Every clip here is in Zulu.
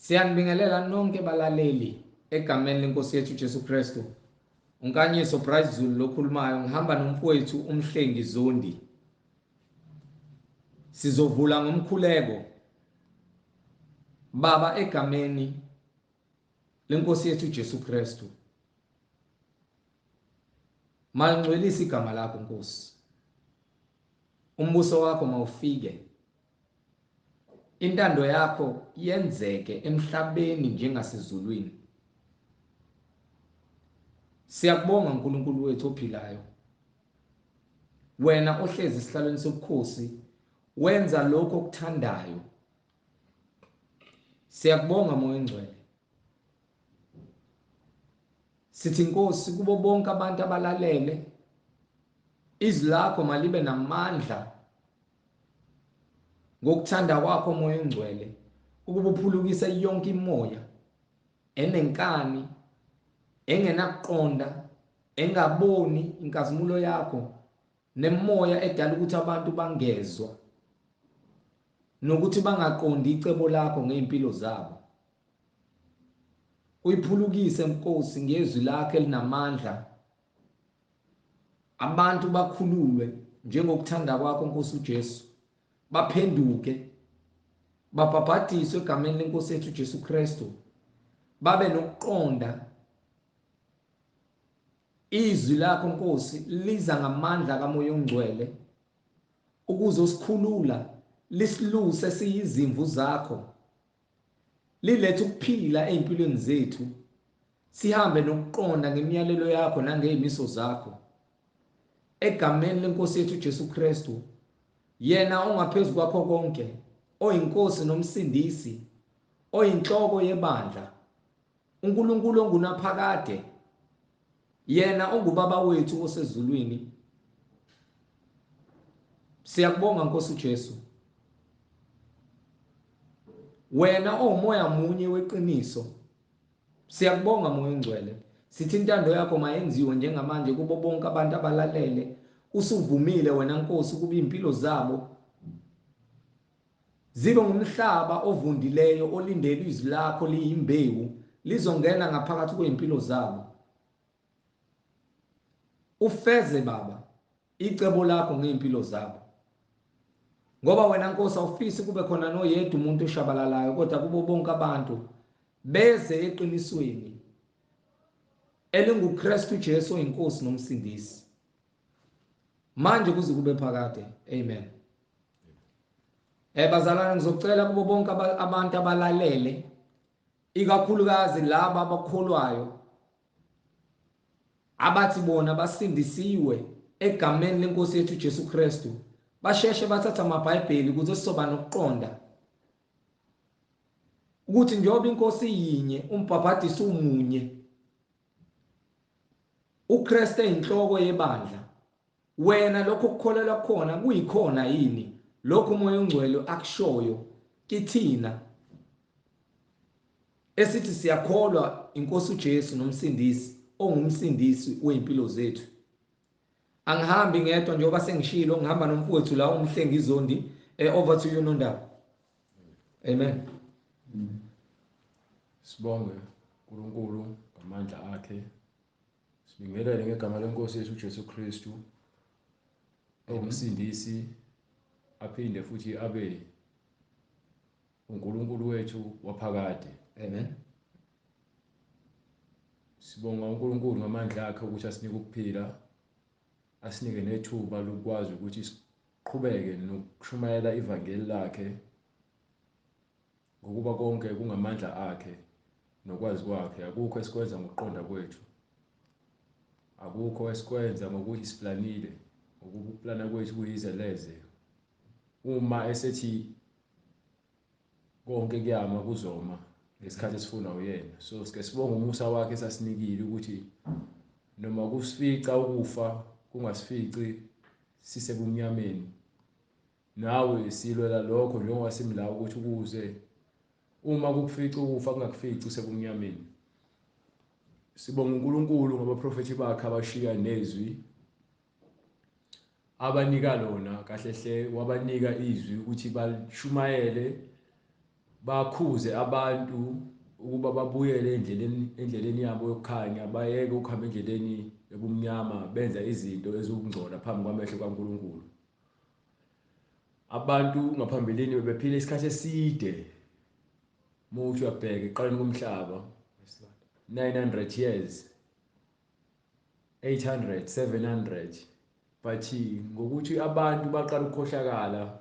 Siyanibingelela nonke balaleli egameni lenkosi yethu Jesu Kristu. Unkanyiso Bright Zulu lokhulumayo, ngihamba nomfowethu uMhlengi Zondi. Sizovula ngomkhuleko Baba egameni lenkosi yethu Jesu Kristu. Malingcwelise igama lakho Nkosi. Umbuso wakho mawufike. Intando yakho yenzeke emhlabeni njengasezulwini. Siyakubonga uNkulunkulu wethu ophilayo. Wena ohlezi esihlalweni sobukhosi wenza lokho okuthandayo. Siyakubonga Moya Engcwele. Sithi Nkosi kubo bonke abantu abalalele, izwi lakho malibe namandla ngokuthanda kwakho Moya Engcwele, ukuba uphulukise yonke imoya enenkani, engenakuqonda, engaboni inkazimulo yakho, nemoya edala ukuthi abantu bangezwa nokuthi bangaqondi icebo lakho ngeimpilo zabo. Uyiphulukise Nkosi ngezwi lakho elinamandla, abantu bakhululwe njengokuthanda kwakho Nkosi uJesu, baphenduke, babhabhadiswe egameni lenkosi yethu Jesu Kristu, babe nokuqonda izwi lakho Nkosi liza ngamandla kaMoya Ongcwele ukuze usikhulula, lisiluse siyizimvu zakho, lilethe ukuphila empilweni zethu, sihambe nokuqonda ngemiyalelo yakho nangezimiso zakho egameni lenkosi yethu Jesu Kristu, yena ongaphezulu kwakho konke, oyinkosi nomsindisi, oyinhloko yebandla, uNkulunkulu ongunaphakade, yena ongubaba wethu osezulwini. Siyakubonga Nkosi uJesu. Wena omoya munye weqiniso. Siyakubonga Moya Engcwele. Sithi intando yakho mayenziwe njengamanje kubo bonke abantu abalalele. Usuvumile wena Nkosi ukuba impilo zabo zibe ngumhlaba ovundileyo olindele izwi lakho liyimbewu lizongena ngaphakathi kweimpilo zabo. Ufeze Baba icebo lakho ngeimpilo zabo, ngoba wena Nkosi awufisi kube khona noyedwa umuntu oshabalalayo, kodwa kubo bonke abantu beze eqinisweni elinguKristu Jesu oyinkosi nomsindisi, manje kuze kube phakade. Amen. Bazalwane, ngizocela kubo bonke abantu abalalele, ikakhulukazi laba abakholwayo abathi bona basindisiwe egameni lenkosi yethu Jesu Kristu, basheshe bathatha amabhayibheli ukuze sizoba nokuqonda ukuthi njengoba inkosi yinye, umbhabhadisi umunye, uKristu eyinhloko yebandla, wena lokho ukukholelwa khona kuyikhona yini lokho uMoya Ongcwele akushoyo kithina esithi siyakholwa inkosi uJesu nomsindisi ongumsindisi weimpilo zethu. Angihambi ngedwa njengoba sengishilo, ngihamba nomfowethu la uMhlengi Zondi. Over to you Nondaba. Amen. Sibonge uNkulunkulu ngamandla akhe. Sibingelele ngegama lenkosi yethu Jesu Kristu, umsindisi aphinde futhi abe uNkulunkulu wethu waphakade. Amen. Sibonga uNkulunkulu ngamandla akhe ukuthi asinike ukuphila, asinike nethuba lokwazi ukuthi siqhubeke nokushumayela ivangeli lakhe, ngokuba konke kungamandla akhe nokwazi kwakhe. Akukho esikwenza ngokuqonda kwethu, akukho esikwenza ngokuthi siplanile, ngokuba ukuplana kwethu kuyizeleze. Uma esethi konke kuyama kuzoma ngesikhathi esifuna uyena. So sike sibonga umusa wakhe esasinikile ukuthi noma kusifica ukufa kungasifici sisebumnyameni, nawe silwela lokho njengoba simla ukuthi ukuze uma kukufica ukufa kungakufici usebumnyameni. Sibonga uNkulunkulu ngabaprofethi bakhe abashiya nezwi, abanika lona kahle hle wabanika izwi ukuthi bashumayele bakhuze abantu ukuba babuyele endleleni yabo yokukhanya, bayeke ukuhamba endleleni ebumnyama, benza izinto ezokungcola phambi kwamehlo kaNkulunkulu. Abantu ngaphambilini bebephila isikhathi eside. Muthi uyabheka eqaleni komhlaba 900 years, 800, 700, but ngokuthi abantu baqala ukukhohlakala,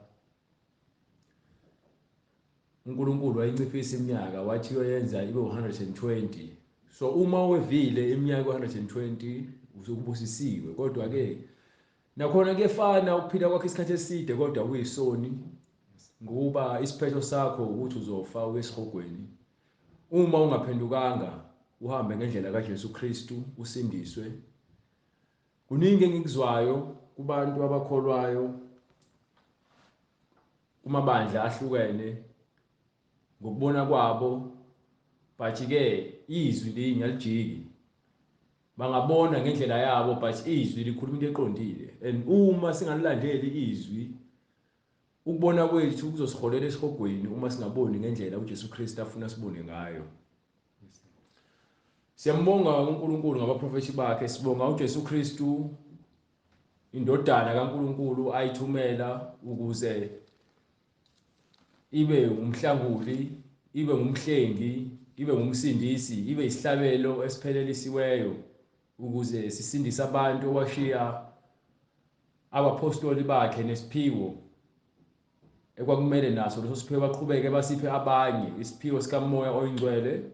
uNkulunkulu wayinciphisa iminyaka wathi uyoyenza ibe 120. So uma wevile iminyaka 120 uzokubusisiwe. Kodwa ke nakhona kuyefana ukuphila kwakhe isikhathi eside kodwa uyisoni, ngoba isiphetho sakho ukuthi uzofa uyesihogweni uma ungaphendukanga uhambe ngendlela kaJesu Kristu usindiswe. Kuningi engikuzwayo kubantu abakholwayo kumabandla ahlukene ngokubona kwabo, but ke izwi lingalijiki. Bangabona ngendlela yabo but izwi likhuluma into eqondile, and uma singalilandeli izwi ukubona kwethu kuzosiholela esihogweni uma singaboni ngendlela uJesu Kristu afuna sibone ngayo. Siyambonga uNkulunkulu ngabaprofethi bakhe, sibonga uJesu Kristu indodana kaNkulunkulu ayithumela ukuze ibe umhlanguli, ibe ngumhlengi, ibe ngumsindisi, ibe isihlabelo esiphelelisiweyo ukuze sisindise abantu owashiya abapostoli bakhe nesiphiwo ekwakumele naso leso siphiwo baqhubeke basiphe abanye, isiphiwo sikaMoya oyingcwele.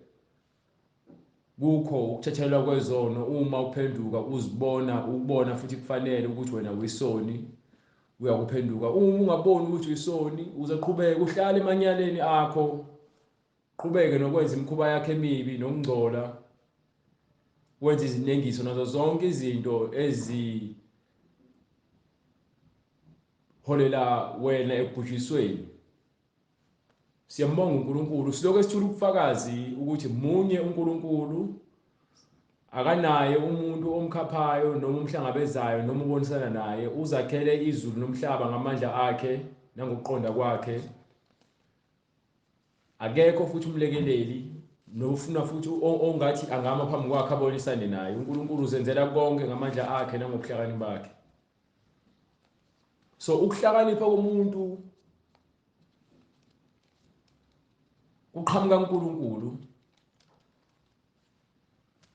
Kukho ukuthethelwa kwezono uma uphenduka ukubona futhi kufanele ukuthi wena uyisoni, uyakuphenduka. Uma ungaboni ukuthi uyisoni uzaqhubeka uhlale emanyaleni akho, qhubeke nokwenza imikhuba yakhe emibi nokungcola, wenza izinengiso nazo zonke izinto eziholela wena ekubhujisweni. Siyambonga uNkulunkulu, silokho esithola ubufakazi ukuthi munye uNkulunkulu, akanaye umuntu omkhaphayo noma umhlangabezayo noma ubonisana naye. Uzakhele izulu nomhlaba ngamandla akhe nangokuqonda kwakhe. Akekho futhi umlekeleli nofuna futhi ongathi angama phambi kwakhe abonisane naye. uNkulunkulu uzenzela konke ngamandla akhe nangobuhlakani bakhe. So ukuhlakanipha komuntu uqhamuka kaNkulunkulu,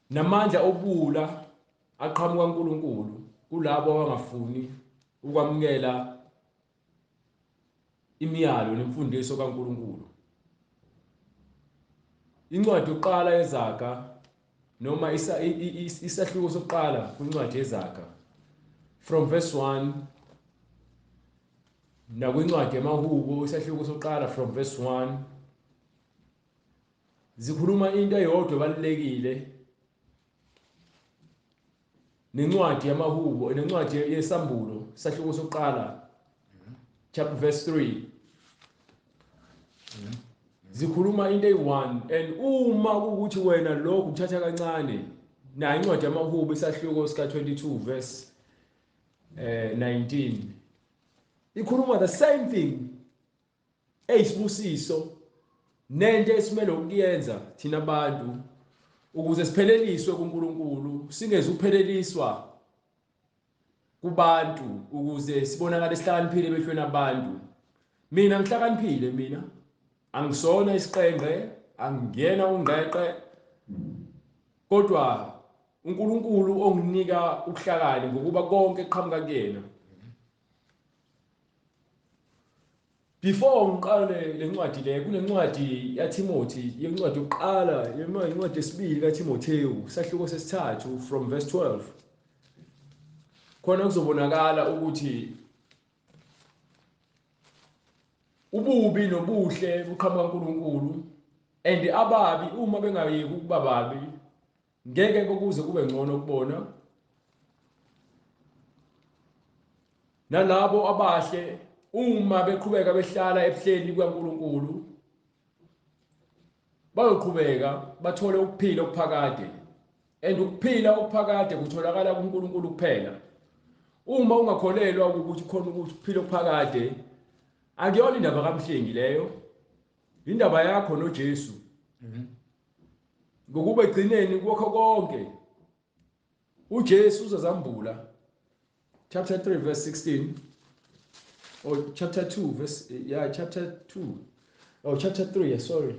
namandla obula aqhamuka kaNkulunkulu kulabo abangafuni ukwamukela imiyalo nemfundiso kaNkulunkulu. Incwadi yokuqala yezaga noma isahluko sokuqala kwincwadi yezaga from verse 1 nakwincwadi yamahubo isahluko sokuqala from verse 1 zikhuluma into eyodwa ebalulekile. Nencwadi yamahubo nencwadi yesambulo isahluko sokuqala chapter verse 3 zikhuluma into eyi-1. And uma ukuthi wena lokhu kuthatha kancane, na incwadi yamahubo isahluko sika 22 verse 19 ikhuluma the same thing, eyisibusiso nento esimele ukuyenza thina abantu ukuze sipheleliswe kuNkulunkulu, singeze ukupheleliswa kubantu, ukuze sibonakale sihlakaniphile emehlweni abantu. Mina ngihlakaniphile, mina angisona isiqengqe, angiyena ungqeqe, kodwa uNkulunkulu onginika ukuhlakani ngokuba konke kuqhamuka kuyena. Before ngiqale lencwadi le kunencwadi yaTimothy, yencwadi yokuqala, incwadi yesibili kaTimotheyu isahluko sesithathu from verse 12. Khona kuzobonakala ukuthi ububi nobuhle buqhamuka kuNkulunkulu, and ababi uma bengayeki ukuba babi ngeke kuze kube ngcono kubona. Nalabo abahle uma beqhubeka behlala ebuhleni bukaNkulunkulu bayoqhubeka bathole ukuphila okuphakade, and ukuphila okuphakade kutholakala kuNkulunkulu kuphela. Uma ungakholelwa ukuthi khona ukuphila okuphakade, akuyona indaba kaMhlengi leyo, indaba yakho noJesu. Ngokuba egcineni kwakho konke uJesu uzazambula. Chapter 3 verse 16 or chapter 2 verse chapter 2 or chapter 3 sorry.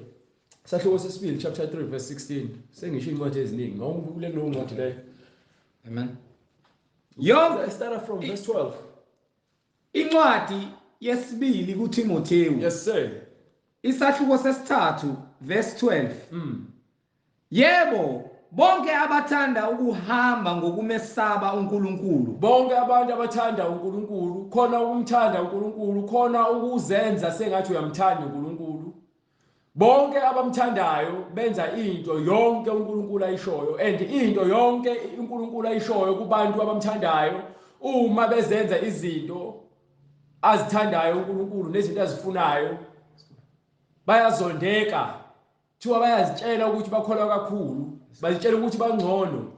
Sahloko sesibili chapter 3 verse 16. Sengisho incwadi eziningi ngokule lo ncwadi le. Amen. Let's start from verse 12. Incwadi yesibili kuTimotheyu. Yes sir. Isahluko sesithathu verse 12. Yebo, bonke abathanda ukuhamba ngokumesaba uNkulunkulu. Bonke abantu abathanda uNkulunkulu, khona ukumthanda uNkulunkulu, khona ukuzenza sengathi uyamthanda uNkulunkulu. Bonke abamthandayo benza into yonke uNkulunkulu ayishoyo, and into yonke uNkulunkulu ayishoyo kubantu abamthandayo uma bezenza izinto azithandayo uNkulunkulu nezinto azifunayo bayazondeka. Thiwa bayazitshela ukuthi bakholwa kakhulu, bazitshela ukuthi bangcono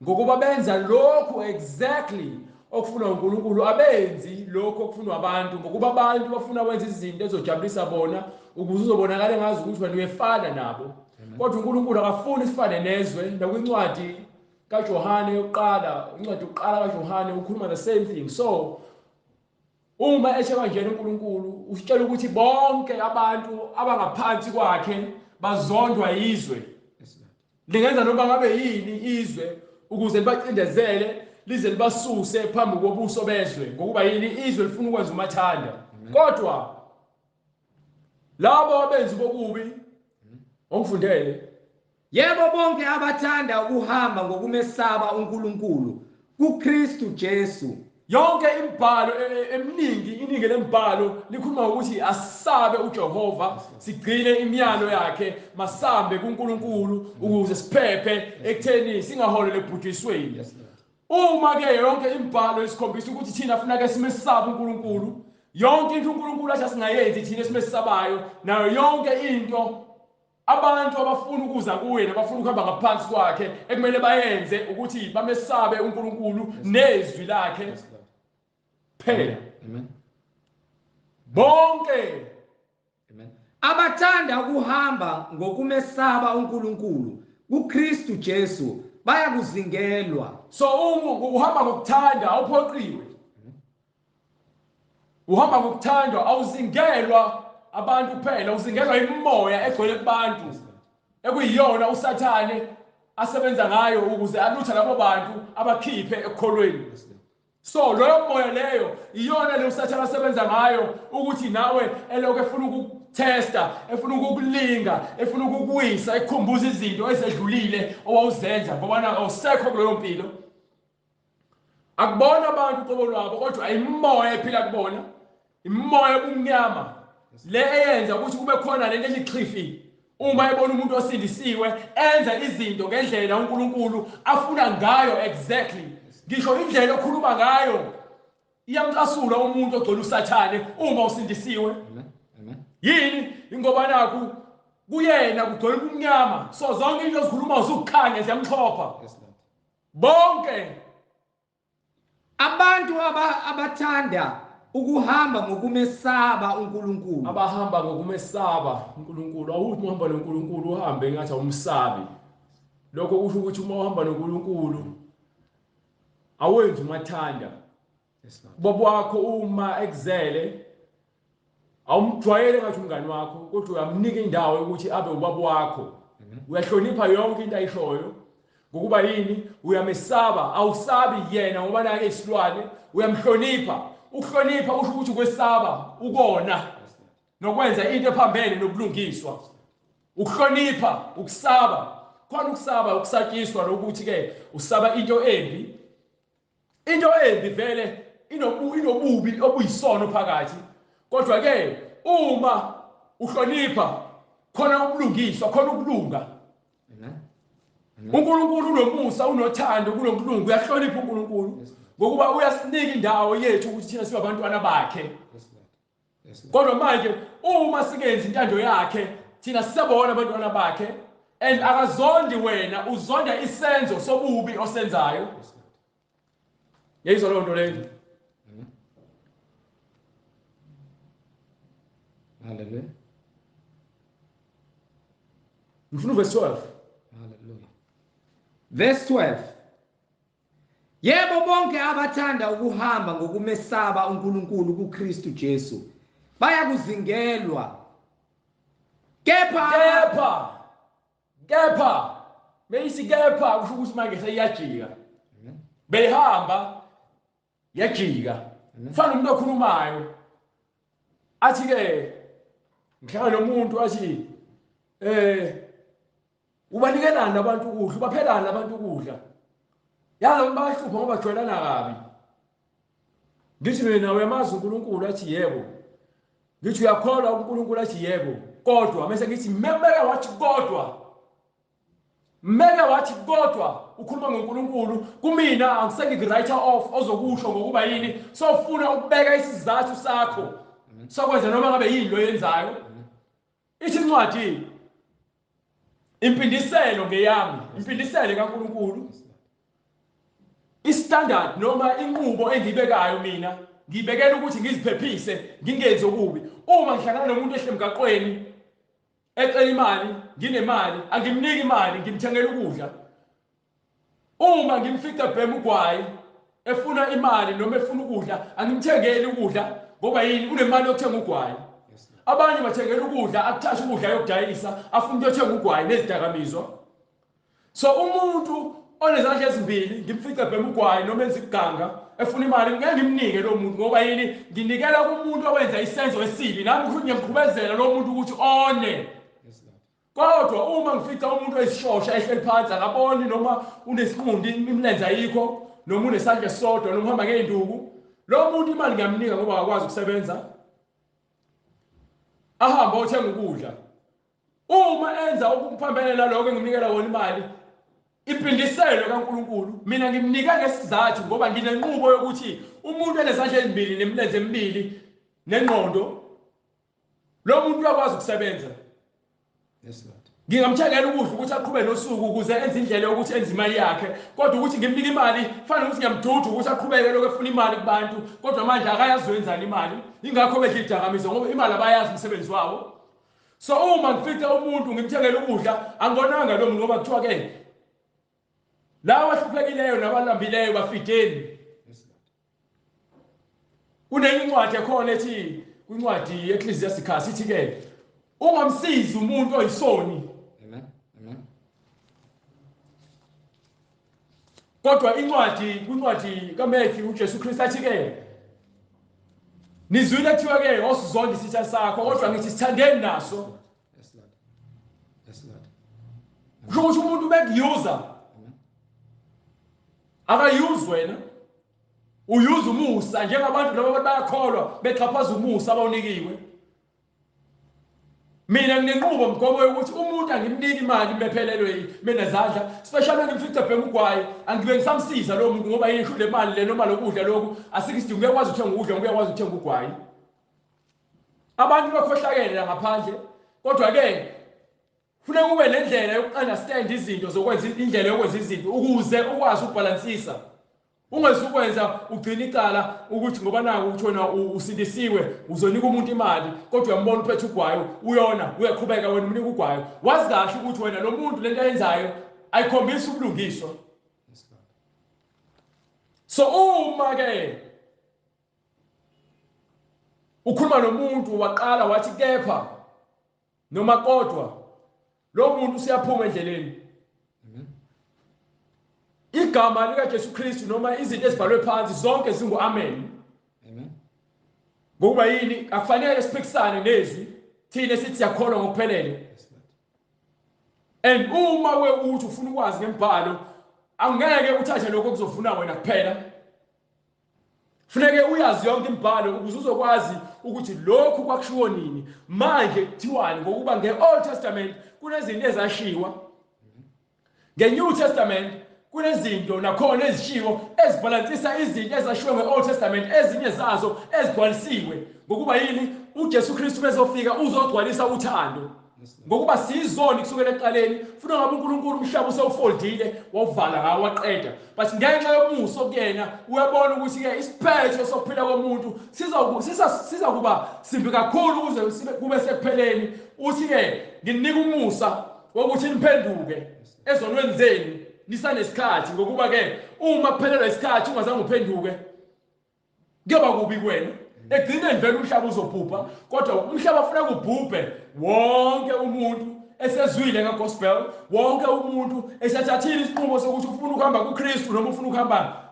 ngokuba benza lokhu exactly okufuna uNkulunkulu, abenzi lokhu okufunwa abantu, ngokuba abantu bafuna ukwenza izinto ezojabulisa bona ukuze uzobonakala ngazi ukuthi wena uyefana nabo. Kodwa uNkulunkulu akafuni isifane nezwe. Nakwincwadi kaJohane yokuqala, incwadi yokuqala kaJohane ukhuluma the same thing. So uma esheba nje uNkulunkulu usitshela ukuthi bonke abantu abangaphansi kwakhe bazondwa izwe. Lingenza noma ngabe yini izwe ukuze libacindezele lize libasuse phambi kobuso bezwe, ngokuba yini izwe lifuna ukwenza umathanda. Kodwa labo abenzi bokubi ongifundele, Yebo, bonke abathanda ukuhamba ngokumesaba uNkulunkulu kuKristu Jesu. yonke imibhalo eminingi, iningi lemibhalo likhuluma ukuthi asabe uJehova, sigcine imiyalo yakhe, masambe kuNkulunkulu ukuze siphephe ekutheni singaholele ebhujisweni. Uma ke yonke imibhalo isikhombisa ukuthi thina funa ke simesabe uNkulunkulu, yonke into uNkulunkulu athi singayenzi thina esimesabayo, nayo yonke into abantu abafuna ukuza kuye nabafuna ukuhamba ngaphansi kwakhe ekumele bayenze ukuthi bamesabe uNkulunkulu nezwi lakhe. Phela bonke abathanda ukuhamba ngokumesaba uNkulunkulu kuKristu Jesu bayakuzingelwa. So uhamba ngokuthanda awuphoqiwe. Uhamba ngokuthanda awuzingelwa abantu phela, uzingelwa imimoya egcwele kubantu ekuyiyona uSathane asebenza ngayo ukuze alutha labo bantu abakhiphe ekukholweni. So loyo moya leyo iyona le uSathane asebenza ngayo ukuthi nawe elokho efuna ukukutesta, efuna ukukulinga, efuna ukukuwisa, ekukhumbuza izinto ezedlulile owawuzenza ngoba na awusekho kuleyo mpilo. Akubona abantu qobo lwabo kodwa imimoya ephila kubona, imimoya ebumnyama le eyenza ukuthi kube khona lento elixhifi. Uma ebona umuntu osindisiwe enza izinto ngendlela uNkulunkulu afuna ngayo exactly. Ngisho indlela okhuluma ngayo iyamcasula umuntu ogcwele uSathane uma usindisiwe. Yini? Ingoba nakho kuyena kugcwele ubumnyama. So zonke into ezikhuluma uzukukhanya ziyamxhopha. Bonke Abantu abathanda ukuhamba ngokumesaba uNkulunkulu. Abahamba ngokumesaba uNkulunkulu. Awuthi uhamba noNkulunkulu uhambe ngathi awumsabi. Lokho kusho ukuthi uma uhamba noNkulunkulu awenzi umathanda. Baba wakho uma ekuzele awumjwayele ngathi umngani wakho, kodwa uyamnika indawo ukuthi abe ubaba wakho. Uyahlonipha yonke into ayishoyo. Ngokuba yini? Uyamesaba, awusabi yena ngoba nake isilwane, uyamhlonipha. Ukuhlonipha usho ukuthi ukwesaba ukona nokwenza into ephambene nobulungiswa. Ukuhlonipha, ukusaba. Khona ukusaba ukusatshiswa lokuthi ke usaba into embi. Into embi vele inobubi obuyisono phakathi. Kodwa ke uma uhlonipha khona ubulungiswa, khona ukulunga. uNkulunkulu unomusa, unothando kunokulunga, uyahlonipha uNkulunkulu ngokuba uyasinika indawo yethu ukuthi thina sibe abantwana bakhe. Kodwa manje uma singenzi intando yakhe thina sisabona abantwana bakhe, and akazondi wena, uzonda isenzo sobubi osenzayo. Yeyizwa leyo nto leyo. Hallelujah. ngifuna uverse 12. Hallelujah. Verse 12. Yebo bonke abathanda ukuhamba ngokumesaba uNkulunkulu kuKristu Jesu bayakuzingelwa. Kepha meyisi kepha kusho ukuthi manje seyiyajika. Behamba yajika. Mfana umuntu okhulumayo athi ke ngihlala nomuntu athi ubanikelana abantu ukudla, ubaphelana abantu ukudla. Yazi bahlupha ngoba bajwayelana kabi. Ngithi mina uyamazi uNkulunkulu athi yebo. Ngithi uyakholwa uNkulunkulu athi yebo. Kodwa mase ngithi mmeke wathi kodwa ukhuluma ngoNkulunkulu kumina angisengikuwrite off ozokusho ngokuba yini sofuna ukubeka isizathu sakho sokwenza noma ngabe yini lo yenzayo. Ithi incwadi impindiselo ngeyami, impindisele kaNkulunkulu. Istandard noma inqubo engibekayo mina ngibekela ukuthi ngiziphephise ngingenzi okubi. Uma ngihlangana nomuntu ehle emgaqweni ecela imali, nginemali, angimniki imali, ngimthengela ukudla. Uma ngimfica ebhema ugwayi efuna imali noma efuna ukudla, angimthengeli ukudla ngoba yini unemali yokuthenga ugwayi. Abanye bathengela ukudla akuthatha ukudla yokudayisa afuna ukuyothenga ugwayi nezidakamizwa. So umuntu onezandla ezimbili ngimfica ebhema ugwayi noma enza iganga efuna imali ngeke ngimnike lo muntu ngoba yini nginikela kumuntu owenza isenzo esibi nami ukuthi ngiyamqhubezela lo muntu ukuthi one. Kodwa uma ngifica umuntu oyisishosha ehleli phansi akaboni noma unesiqundi imilenze ayikho noma unesandla esodwa noma uhamba ngeenduku, lo muntu imali ngiyamnika ngoba akakwazi ukusebenza. Ahamba othenga ukudla. Uma enza ukuphambelela lokho engimnikela wona imali, impindiselo kaNkulunkulu mina ngimnika ngesizathu ngoba nginenqubo yokuthi umuntu enezandla ezimbili nemilenze emibili nengqondo lo muntu uyakwazi ukusebenza. Yes Lord. Ngingamthengela ukudla ukuthi aqhube nosuku ukuze enze indlela yokuthi enze imali yakhe. Kodwa ukuthi ngimnika imali kufanele ukuthi ngiyamduduza ukuthi aqhubeke lokho efuna imali kubantu kodwa manje akayazi wenzani imali. Ingakho bedla idakamizwa ngoba imali abayazi umsebenzi wabo. So uma ngifica umuntu ngimthengela ukudla angonanga lo muntu ngoba kuthiwa ke lawa ahluphekile nabalambileyo bafideni. Kunenye incwadi ekhona ethi kwincwadi yeEcclesiastes ithi ke ungamsizi umuntu oyisoni. Amen. Amen. Kodwa kwincwadi kaMatthew uJesu Kristu athi ke nizwile kuthiwa ke osizonda isitha sakho kodwa ngithi sithandeni naso. Yes Lord. Yes Lord. Kusho ukuthi umuntu bekuyuza akayuzi wena uyuza umusa njengabantu laba bayakholwa bexhaphaza umusa abawunikiwe. Mina nginenqubo mgomo yokuthi umuntu angimniki imali mephelelwe menezandla especially ngimfica ebhema ugwayi angibe ngisamsiza lo muntu ngoba yini le mali le noma lokudla lokhu asikisidingo uyakwazi ukuthenga ukudla uyakwazi ukuthenga ugwayi. Abantu bakhohlakele la ngaphandle kodwa ke kufanele kube nendlela yokuunderstand izinto zokwenza indlela yokwenza izinto ukuze ukwazi ukubalansisa. Ungezukwenza ugcina icala ukuthi ngoba naku uthona usindisiwe uzonika umuntu imali kodwa uyambona uphethe ugwayi uyona uyaqhubeka wena umnika ugwayi wazi kahle ukuthi wena lo muntu lento ayenzayo ayikhombisa ubulungiswa. So uma ke ukhuluma nomuntu waqala wathi kepha noma kodwa lo muntu usiyaphuma endleleni. Igama likaJesu Kristu noma izinto ezibhalwe phansi zonke zingu amen. Amen. Ngoba yini akufanele siphikisane nezwi thina sithi siyakholwa ngokuphelele. And uma uthi ufuna ukwazi ngembhalo angeke uthathe lokho kuzofuna wena kuphela. Kufanele uyazi yonke imbhalo ukuze uzokwazi ukuthi lokhu kwakushiwo nini manje kuthiwani ngokuba ngeOld Testament kunezinto ezashiwa. NgeNew Testament kunezinto nakhona ezishiwo ezibalansisa izinto ezashiwo ngeOld Testament ezinye zazo ezigcwalisiwe ngokuba yini uJesu Kristu bezofika uzogcwalisa uthando ngokuba sizoni kusukela eqaleni funa ngabe uNkulunkulu umhlaba usewufoldile wavala ngawo waqeda but ngenxa yomuso kuyena uyabona ukuthi ke isiphetho sokuphila komuntu siza kuba simbi kakhulu ukuze kube sekupheleni uthi ke nginika umusa wokuthi niphenduke ezonweni zenu nisanesikhathi ngokuba ke uma kuphelelwa isikhathi ungazange uphenduke kuyoba kubi kwena egcineni vele umhlaba uzobhubha kodwa umhlaba ufuna kubhubhe wonke umuntu esezwile ngegospel wonke umuntu esathathile isinqumo sokuthi ufuna ukuhamba kuKristu noma ufuna ukuhamba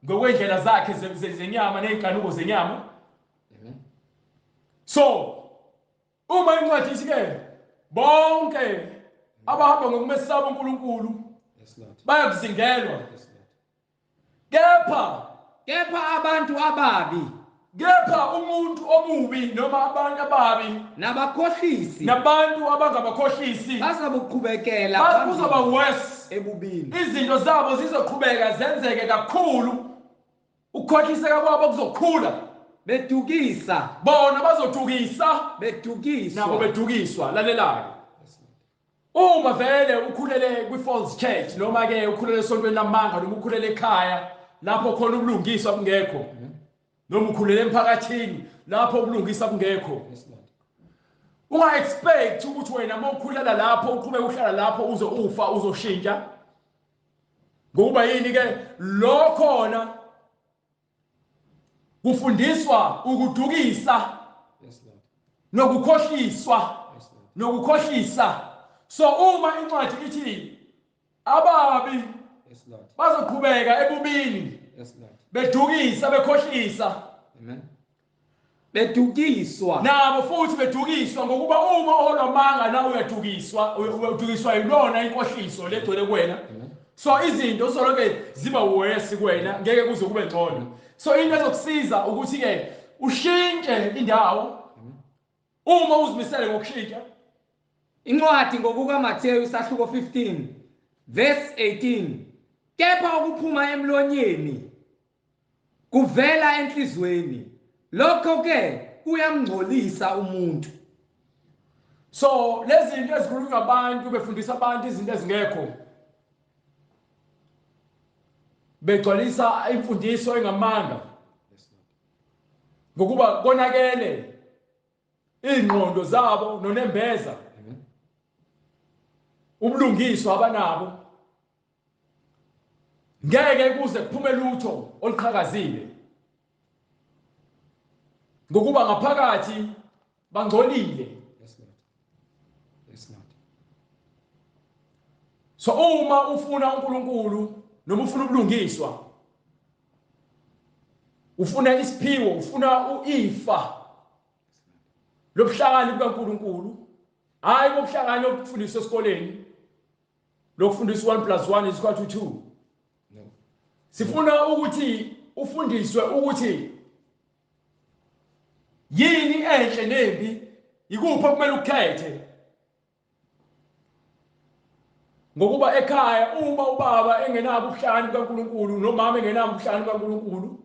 ngokwendlela zakhe zenyama nezinkanuko zenyama. So uma incwadi ithi ke bonke abahamba ngokumesaba uNkulunkulu bayakuzingelwa kepha abantu ababi kepha umuntu omubi noma abantu ababi nabakhohlisi nabantu abangabakhohlisi bazabuqhubekela kuzoba worse ebubini. izinto zabo zizoqhubeka zenzeke kakhulu ukukhohliseka kwabo kuzokhula bedukisa bona bazodukisa bedukiswa nabo bedukiswa lalelayo uma vele ukhulele kwi-false church noma ke ukhulele esontweni lamanga noma ukhulele ekhaya lapho khona ubulungiswa kungekho noma ukhulele emphakathini lapho ubulungisa kungekho unga expect ukuthi wena uma ukhulela lapho uqhubeka uhlala lapho ufa uzoshintsha ngoba yini ke lo khona kufundiswa ukudukisa nokukhohliswa nokukhohlisa. So uma incwadi ithi ababi bazoqhubeka ebubini bedukisa bekhohlisa bedukiswa nabo futhi bedukiswa ngokuba uma olamanga nawe uyadukiswa yilona inkohliso legcwele kuwena. So izinto solonke ziba worse kuwena ngeke kuze kube ngcono. So into ezokusiza ukuthi ke ushintshe indawo uma uzimisele ngokushintsha. Incwadi ngokukaMatheyu isahluko 15 verse 18 kepha ukuphuma emlonyeni kuvela enhlizweni lokho ke kuyamngcolisa umuntu. So lezi zinto ezikhulunywa abantu befundisa abantu izinto ezingekho begcwalisa imfundiso engamanga ngokuba konakele ingqondo zabo nonembeza ubulungiswa abanabo ngeke kuze kuphume lutho oluqhakazile ngokuba ngaphakathi bangcolile. So uma ufuna uNkulunkulu noma ufuna ubulungiswa ufuna isiphiwo ufuna uifa lobuhlakani bukaNkulunkulu hayi bobuhlakani obufundiswa esikoleni lokufundiswa 1+1=2. Sifuna ukuthi ufundiswe ukuthi yini enhle nembi ikuphi okumele ukhethe ngokuba ekhaya uma ubaba engenabo ubuhlakani bukaNkulunkulu nomama engenabo ubuhlakani bukaNkulunkulu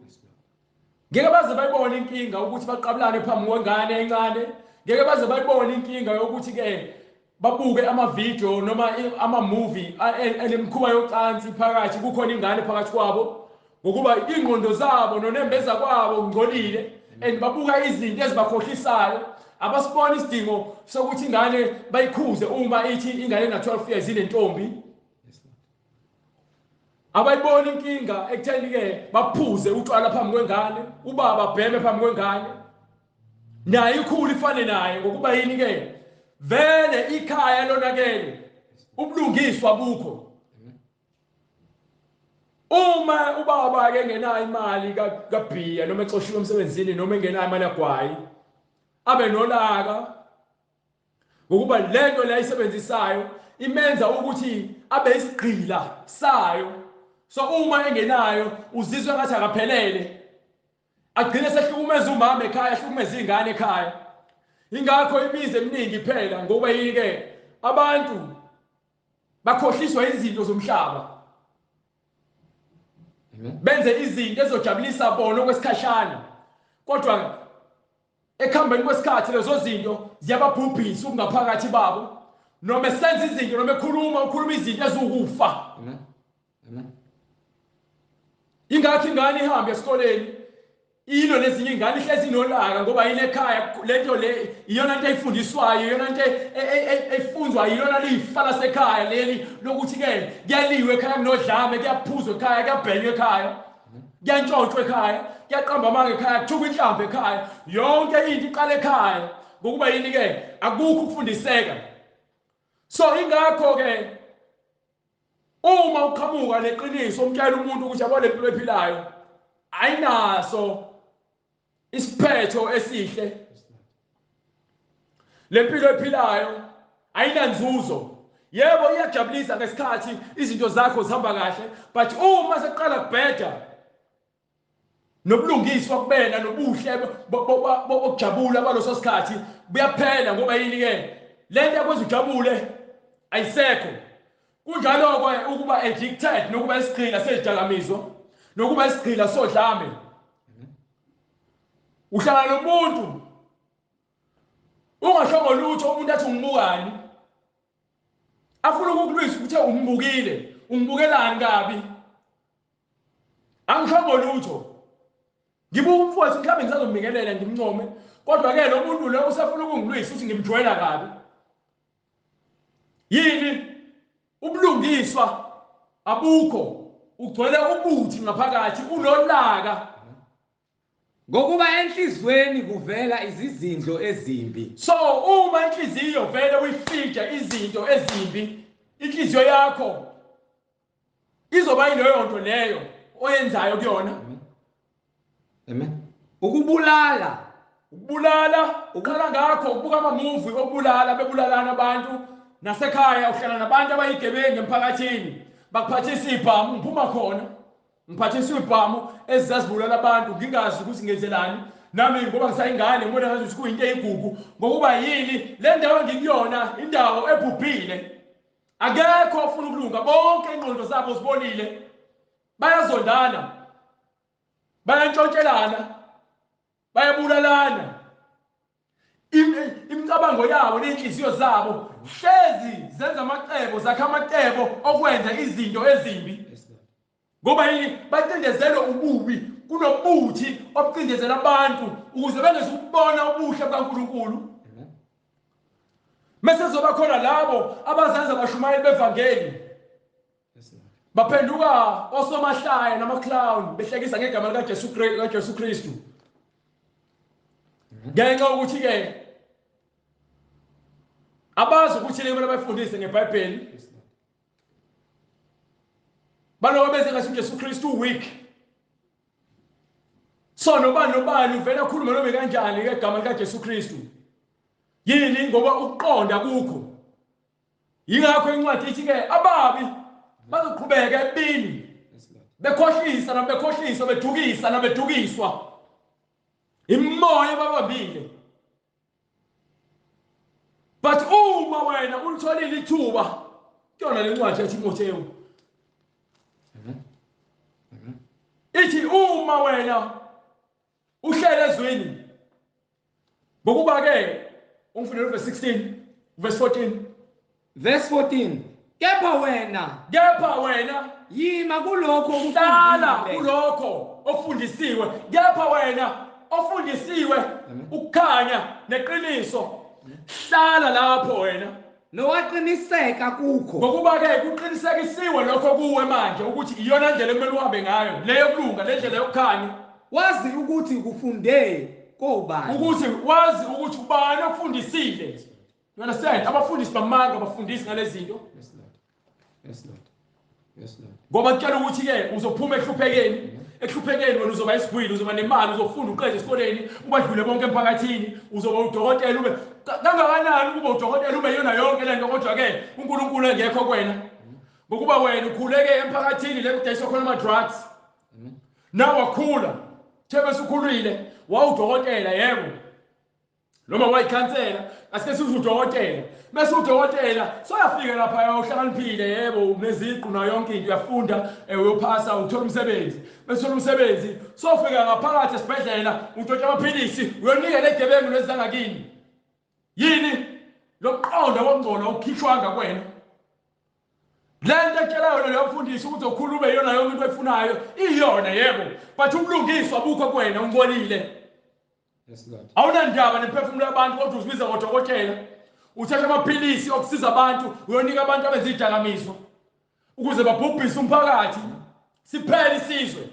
ngeke baze bayibone inkinga ukuthi baqabulane phambi kwengane encane. Ngeke baze bayibone inkinga yokuthi ke babuke ama-video noma ama-movie elemkhuba yocansi phakathi kukhona ingane phakathi kwabo ngokuba ingqondo zabo nonembeza kwabo ngcolile and babuka izinto ezibakhohlisayo. Abasibona isidingo sokuthi ingane bayikhuze uma ithi ingane ena-12 years inentombi. Abayibona inkinga ekutheni ke baphuze utshwala phambi kwengane ubaba abheme phambi kwengane naye ikhulu ifane naye ngokuba yini ke vele ikhaya lonakele ubulungiswa bukho. Uma ubaba ke engenayo imali kaBhiya noma exoshiwe emsebenzini noma engenayo imali yagwayi abe nolaka ngokuba lento le ayisebenzisayo imenza ukuthi abe isigqila sayo. So uma engenayo uzizwe ngathi akaphelele agcine sehlukumeza umama ekhaya ehlukumeza izingane ekhaya. Ingakho imizi eminingi phela ngoba yini ke abantu bakhohliswa izinto zomhlaba benze izinto ezojabulisa bona okwesikhashana kodwa ekuhambeni kwesikhathi lezo zinto ziyababhubhisa ukungaphakathi babo noma senze izinto noma ukhuluma izinto ezukufa. Ingakho ingane ihambe esikoleni ilo lezinye ingane ihlezi inolaka ngoba yile ekhaya lento le iyona into eyifundiswayo, iyona into eyifunzwa yilona lifa lasekhaya leli lokuthi ke kuyaliwe ekhaya kunodlame, kuyaphuzwa ekhaya, kuyabhenywa ekhaya, kuyantshontshwa ekhaya, kuyaqamba amanga ekhaya, kuthukwa inhlamvu ekhaya. Yonke into iqala ekhaya ngokuba yini ke akukho ukufundiseka. So ingakho ke uma uqhamuka leqiniso umtshela umuntu ukuthi yabo lempilo ephilayo ayinaso isiphetho esihle, lempilo ephilayo ayinanzuzo. Yebo iyajabulisa ngesikhathi izinto zakho zihamba kahle, but uma seqala kubheda nobulungiswa kubena nobuhle bokujabula baloso sikhathi buyaphela ngoba yini ke lento yakwenza ujabule ayisekho. Kunjalo ke ukuba addicted nokuba isigqila sezidakamizwa nokuba isigqila sodlame. Uhlala nomuntu ungashongo lutho, umuntu athi ungibukani, afuna ukukulwisa ukuthi umbukile, ungibukelani kabi, angishongo lutho. Ngibuka umfowethu mhlawumbe ngisazomnikelela ngimncome, kodwa ke lo muntu lo usafuna ukungilwisa ukuthi ngimjwayela kabi. Yini ubulungiswa abukho, ugcwele ubuthi ngaphakathi, unolaka ngokuba enhlizweni kuvela izizindlo ezimbi. So uma inhliziyo vele uyifija izinto ezimbi, inhliziyo yakho izoba yileyo nto leyo oyenzayo kuyona. Amen. Ukubulala ukhala ngakho ubuka ama-movie okubulala, bebulalana abantu nasekhaya. Uhlala nabantu abayigebengu emphakathini, bakuphathisa ibhamu, ngiphuma khona ngiphathisa ibhamu ezazibulala abantu ngingazi ukuthi ngenzelani. Nami ngoba ngisayingane ngibona ngathi kuyinto eyigugu ngokuba yini le ndawo engikuyona indawo ebhubhile, akekho ofuna ukulunga, bonke ingqondo zabo zibolile, bayazondana, bayantshontselana, bayabulalana. Imicabango yabo nenhliziyo zabo hlezi zenza amacebo, zakha amacebo okwenza izinto ezimbi ngoba yini bacindezela ububi kunobuthi obucindezela abantu ukuze bengezukubona ubuhle bukaNkulunkulu. Mase zoba khona labo abazenza bashumayeli bevangeli, baphenduka osomahlaya namaclown behlekisa ngegama likaJesu Kristu ngenxa ukuthi ke abazi ukuthi kumele bayifundise ngeBhayibheli. Baloba benze ngathi uJesu Kristu weak. So nobani uvela khuluma noma kanjani ngegama likaJesu Kristu. Yini ngoba ukuqonda kukho. Yingakho incwadi ithi ke ababi bazoqhubeka ebini, bekhohlisa nabekhohliswa, bedukisa nabedukiswa imoya babambile. But uma wena ulitholile ithuba, kuyona le ncwadi yaTimotheyu ithi uma wena uhlele ezweni ngokuba ke umfundisi verse 16 verse 14 verse 14, kepha wena yima kulokho okufundisiwe, kepha wena ofundisiwe ukukhanya neqiniso, hlala lapho wena nowaqiniseka kukho, ngokuba ke kuqinisekisiwe lokho kuwe manje ukuthi iyona ndlela ekumele uhambe ngayo, leyo kulunga, le ndlela yokukhanya. wazi ukuthi kufunde kobani, ukuthi wazi ukuthi ubani ofundisile. You understand? Abafundisi bamanga bafundisi ngale zinto. Yes Lord. Ngoba kutshela ukuthi ke uzophuma ehluphekeni wena uzoba isigwili, uzoba nemali, uzofunda uqede esikoleni, ubadlule bonke emphakathini, uzoba udokotela, ube kangakanani ukuba udokotela, ube yona yonke lento, kodwa ke uNkulunkulu engekho kuwena. Ngokuba wena ukhuleke emphakathini le kudayiswa khona ama-drugs. Nawe wakhula, thebe sukhulile, wawudokotela yebo, noma wayikhansela, asike sithi udokotela. Bese udokotela soyafika lapha uhlakaniphile, yebo, uneziqu nayo yonke into, uyafunda, uyophasa, uthola umsebenzi. Bese uthola umsebenzi, sofika ngaphakathi esibhedlela, uthola amaphilisi, uyonikela egebengu lezangakini. Yini? Lo mqondo wongcola ukhishwanga kwena. lento etshelayo leyo mfundisi ukuthi ukhulume yona yonke into efunayo iyona yebo but ubulungiswa bukho kuwena ungcolile. Yes, Lord. Awunandaba nemphefumulo yabantu kodwa uzibiza ngodokotela uthatha amaphilisi okusiza abantu uyonika abantu abenza idakamizwa ukuze babhubhise umphakathi siphele isizwe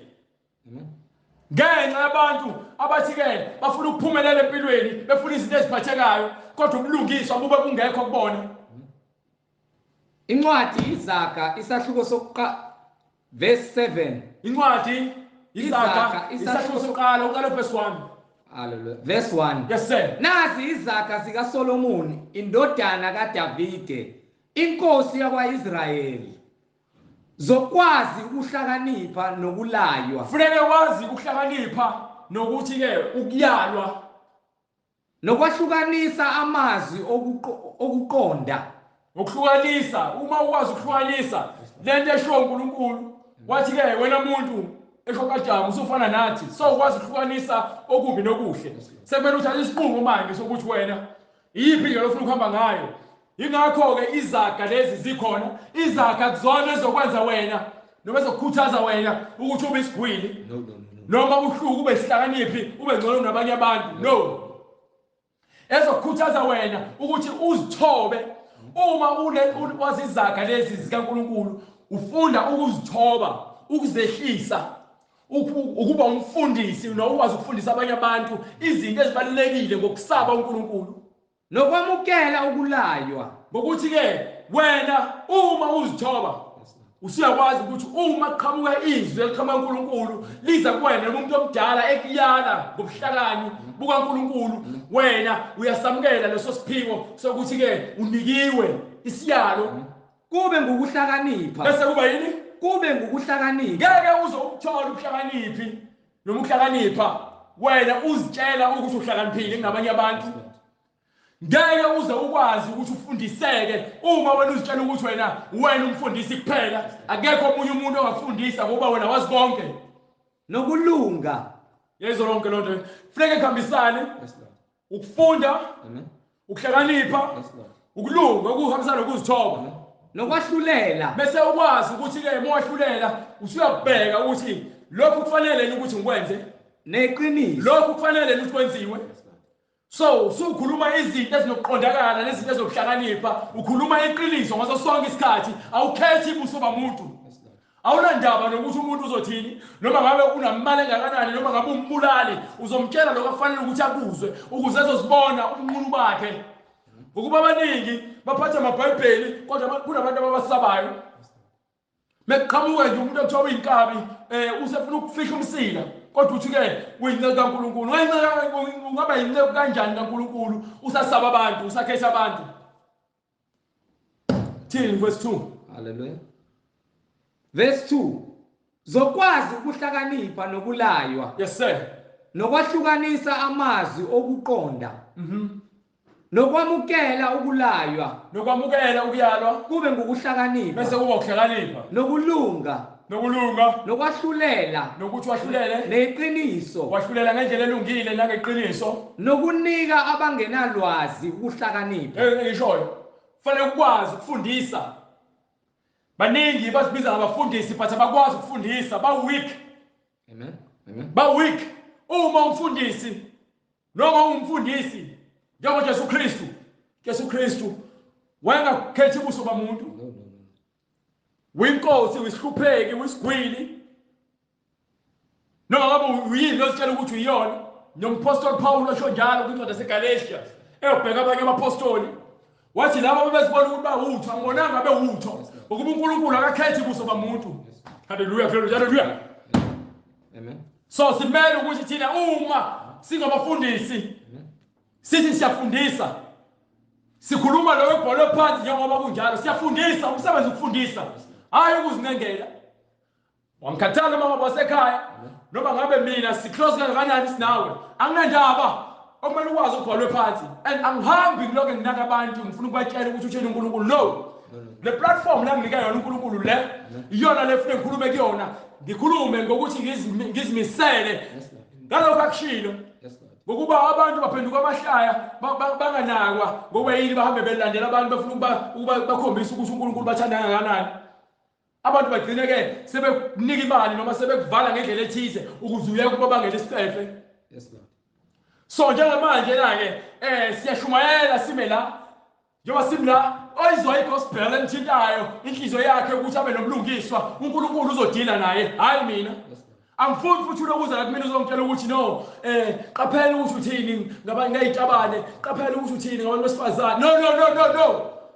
ngenxa yabantu abathi-ke bafuna ukuphumelela empilweni befuna izinto eziphathekayo kodwa ubulungiswa bube bungekho kubona. Incwadi Izaga isahluko sokuqala verse 7. Incwadi Izaga isahluko sokuqala uqala verse 1. Hallelujah. Verse 1. Yes sir. Nazi izaga zikaSolomoni indodana kaDavide inkosi yakwaIsrayeli zokwazi ukuhlakanipha nokulaywa. Funeke wazi ukuhlakanipha nokuthi-ke ukuyalwa nokwahlukanisa amazwi okuqonda. Ukuhlukanisa uma ukwazi ukuhlukanisa lento esho uNkulunkulu wathi-ke wena muntu esho kaJamu usufana nathi so ukwazi ukuhlukanisa okubi nokuhle sekumele uthathe isinqumo manje sokuthi wena iyiphi indlela ofuna ukuhamba ngayo. Ingakho-ke izaga lezi zikhona izaga kuzona ezokwenza wena noma ezokukhuthaza wena ukuthi ube isigwili noma uhluke ube isihlakaniphi ube ngcono nabanye abantu no ezokukhuthaza wena ukuthi uzithobe. Uma wazi izaga lezi zikaNkulunkulu ufunda ukuzithoba ukuzehlisa ukuba umfundisi nokwazi ukufundisa abanye abantu izinto ezibalulekile ngokusaba uNkulunkulu nokwamukela ukulaywa ngokuthi-ke wena uma uzithoba usuyakwazi ukuthi uma kuqhamuka izwi eliqhamuka uNkulunkulu liza kuwena noma umuntu omdala ekuyala ngobuhlakani bukaNkulunkulu wena uyasamukela leso siphiwo sokuthi-ke unikiwe isiyalo kube ngukuhlakanipha bese kuba yini kube ngukuhlakanipha. Ngeke uze ukuthola ubuhlakaniphi noma ukuhlakanipha wena uzitshela ukuthi uhlakaniphile kunabanye abantu. Ngeke uze ukwazi ukuthi ufundiseke uma wena uzitshela ukuthi wena umfundisi kuphela akekho omunye umuntu ongakufundisa ngoba wena wazi konke. Nokulunga yezo lonke lonto funeke kuhambisane ukufunda ukuhlakanipha ukulunga okuhambisana nokuzithoba nokwahlulela bese ukwazi ukuthi-ke uma wahlulela usuyabheka ukuthi lokhu kufanele ukuthi ngikwenze neqiniso lokhu kufanele ukuthi kwenziwe. So ukhuluma izinto ezinokuqondakala nezinto ezokuhlakanipha ukhuluma iqiniso ngaso sonke isikhathi awukhethi ibuso bamuntu. Awunandaba nokuthi umuntu uzothini noma ngabe unamali engakanani noma ngabe umbulali uzomtshela lokho kufanele ukuthi akuzwe ukuze ezozibona ubunqunu bakhe. Ngokuba abaningi baphatha amabhayibheli kodwa kunabantu ababasabayo mekuqhamuke nje umuntu ekuthiwa uyinkabi usefuna ukufihla umsila kodwa uthi-ke uyinceku kaNkulunkulu ungaba yinceku kanjani kaNkulunkulu usasaba abantu usakhetha abantu. Thini verse 2. Hallelujah. Verse 2 zokwazi ukuhlakanipha nokulaywa. Yes sir. Nokwahlukanisa amazwi okuqonda nokwamukela ukulaywa nokwamukela ukuyalwa kube ngukuhlakanipha bese kuba ukuhlakanipha nokulunga nokwahlulela nokuthi wahlulele neqiniso wahlulela ngendlela elungile nangeqiniso nokunika abangenalwazi ukuhlakanipha. Ngishoyo kufanele ukwazi ukufundisa. Baningi basibiza ngabafundisi but abakwazi ukufundisa ba-weak. Amen. Ba-weak. Uma umfundisi noma umfundisi njengo Jesu Kristu wayengakhethi ubuso bamuntu. Uyinkosi uyisihlupheki uyisigwili noma ngabe uyini ozitshela ukuthi uyiyona. Nomphostoli Paul osho njalo kwincwadi yaseGalatia eyobheka abanye abapostoli wathi labo bebezibona ukuthi bawutho angibonanga bewutho ngokuba uNkulunkulu akakhethi ubuso bamuntu. Hallelujah, hallelujah. Amen. So simele ukuthi thina uma singabafundisi sithi siyafundisa sikhuluma lo ebholo phansi njengoba kunjalo siyafundisa umsebenzi ukufundisa hayi ukuzinengela. Wangikhathala mama basekhaya noma ngabe mina siclose kangakanani sinawe anginandaba okumele ukwazi ukubhalwe phansi and angihambi ngiloko nginaka abantu ngifuna ukubatshela ukuthi uthini uNkulunkulu no. Le platform la nginika yona uNkulunkulu le iyona le fune ngikhulume kuyona ngikhulume ngokuthi ngizimisele ngalokho akushilo ngokuba abantu baphenduka amahlaya banganakwa ngoba yini bahambe belandela abantu bafuna ukuba bakhombisa ukuthi uNkulunkulu bathanda kangakanani. abantu bagcine ke sebekunika imali noma sebekuvala ngendlela ethize ukuze uye kuba bangela isicefe. Yes, Lord. So njengamanje la ke siyashumayela sime la njengoba simla oyizwa igospel emthintayo inhliziyo yakhe ukuthi abe nobulungiswa uNkulunkulu uzodila naye hayi mina. Angifuni futhi ulokuza la kumina uzongitshela ukuthi no qaphela ukuthi uthini ngabantu ngayitabane qaphela ukuthi uthini ngabantu besifazane no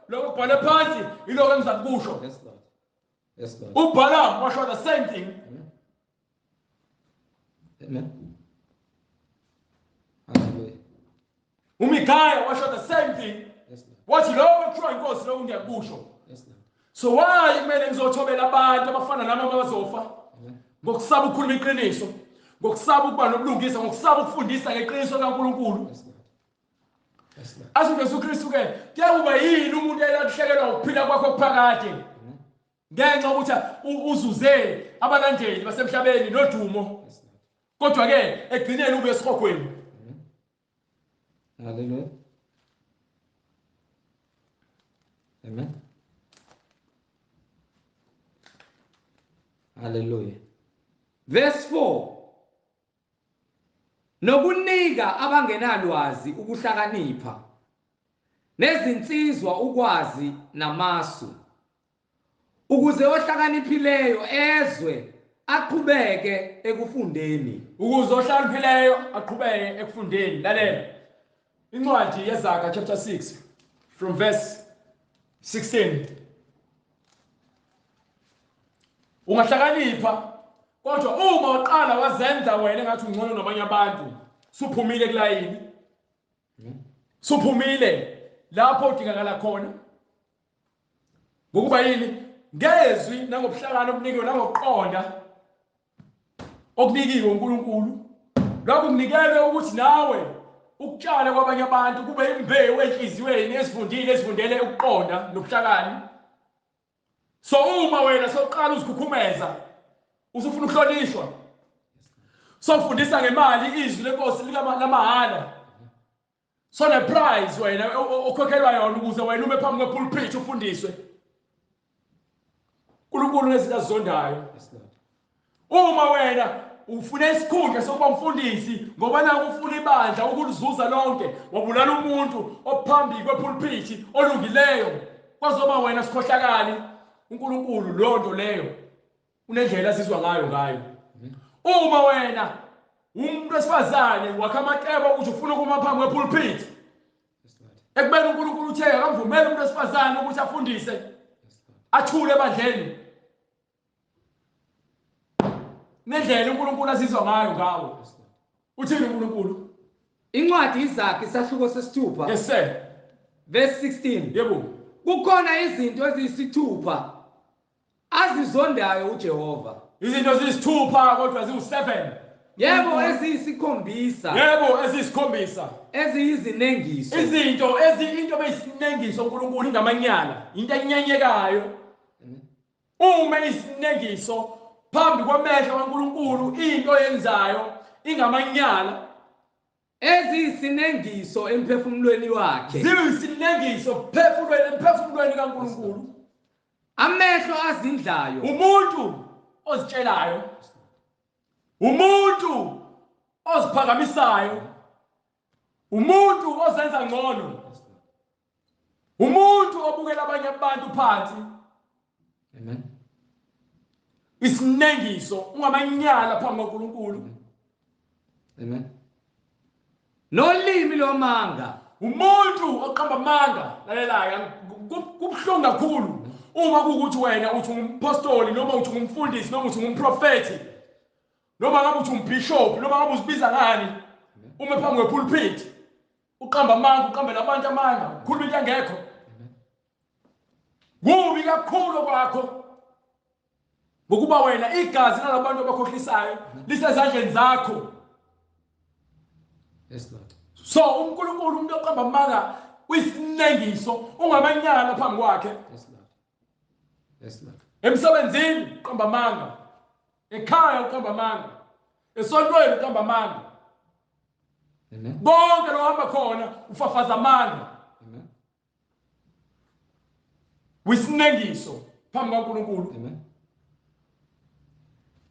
lokho kubhala phansi iloko engizakusho. Yes, Lord. Yes, Lord. uBalaam washo the same thing. Amen. Hallelujah. uMikhaya washo the same thing. Yes, Lord. Wathi lokho kuthiwa inkosi lokho ngiyakusho. Yes, Lord. So why kumele ngizothobela abantu abafana nami abazofa ngokusaba ukukhuluma iqiniso ngokusaba ukuba nobulungisa ngokusaba ukufundisa ngeqiniso likaNkulunkulu. Yes, Lord. Yes, Lord. Asijesu Kristu ke kuyakuba yini umuntu eyalahlekelwa ukuphila kwakhe okuphakade ngenxa ukuthi uzuze abalandeli basemhlabeni nodumo Yes, Lord. kodwa ke egcineni ube esikhogweni. Hallelujah. Amen. Hallelujah. Verse 4. Nokunika abangenalwazi ukuhlakanipha nezinsizwa ukwazi namasu ukuze ohlakaniphileyo ezwe aqhubeke ekufundeni. Ukuze ohlakaniphileyo aqhubeke ekufundeni. Lalela incwadi yeZakha chapter 6 from verse 16. Ungahlakanipha kodwa uma uqala wazenza wena engathi ungcono nabanye abantu suphumile kulayini. Suphumile lapho udingakala khona. Ngokuba yini ngezwi nangobuhlakani obunikwe nangokuqonda okunikiwe uNkulunkulu. Lokho kunikelwe ukuthi nawe ukutshale kwabanye abantu kube imbewu enhliziyweni ezifundele ukuqonda nobuhlakani. So uma wena soqala uzikhukhumeza usufuna ukuhlonishwa sofundisa ngemali izwi lenkosi lamahhala so ne prize wena okhokhelwa yona ukuze wena ume phambi kwepulpit ufundiswe uNkulunkulu nezinto azizondayo. Uma wena ufuna isikhundla sokuba umfundisi ngoba naku ufuna ibandla ukulizuza lonke wabulala umuntu ophambi kwepulpit olungileyo kwazoba wena sikhohlakali uNkulunkulu lonto leyo unendlela asizwa ngayo. Uma wena umuntu wesifazane wakha amacebo ukuthi ufuna ukuma phambi kwepulpit ekubeni uNkulunkulu uthe akamvumeli umuntu wesifazane ukuthi afundise athule ebandleni nendlela uNkulunkulu asizwa ngayo. Uthini uNkulunkulu? Incwadi iZakha isahluko sesithupha. Yes sir. Verse 16. Yebo. Kukhona izinto eziyisithupha azizondayo uJehova. Izinto eziyisithupha kodwa ziwu7. Yebo eziyisikhombisa. Yebo eziyisikhombisa. Eziyizinengiso. Into beyisinengiso uNkulunkulu ingamanyala into enyenyekayo. Uma isinengiso phambi kwamehlo kaNkulunkulu into yenzayo ingamanyala eziyisinengiso emphefumulweni wakhe. Ziyisinengiso emphefumulweni kaNkulunkulu. Amehlo azindlayo. Umuntu ozitshelayo. Umuntu oziphakamisayo. Umuntu ozenza ngcono. Umuntu obukela abanye abantu phansi. Amen. Isinengiso ungamanyala phambi kaNkulunkulu. Amen. Nolimi lomanga. Umuntu oqamba amanga lalelayo kubhlungu kakhulu uma kuukuthi wena uthi umpostoli noma uthi umfundisi noma uthi umprofeti noma ngabe uthi umbishop noma ngabe uzibiza ngani uma phambi kwepulpit uqamba amanga uqamba nabantu amanga ukhuluma into engekho. Kubi kakhulu kwakho ngokuba wena igazi lalabantu abakhohlisayo lisezandleni zakho. Yes Lord. So uNkulunkulu umuntu oqamba amanga uyisinengiso ungamanyala phambi kwakhe. Yes Lord. Yes Lord. Emsebenzini uqamba amanga. Ekhaya uqamba amanga. Esontweni uqamba amanga. Amen. Bonke lo hamba khona ufafaza amanga. Amen. Wisinengiso phambi kaNkulunkulu. Amen.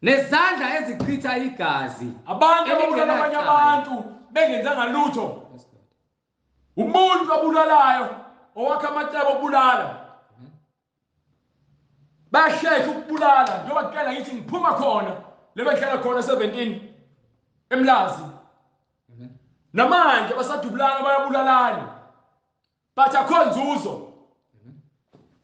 nezandla ezichitha igazi abantu ababulala abanye abantu bengenzanga lutho. Umuntu abulalayo owakha amacebo okubulala basheshe ukubulala njengoba kuqala ngithi ngiphuma khona lebehlala khona 17 eMlazi. Namanje basadubulana bayabulalana bathi akho nzuzo.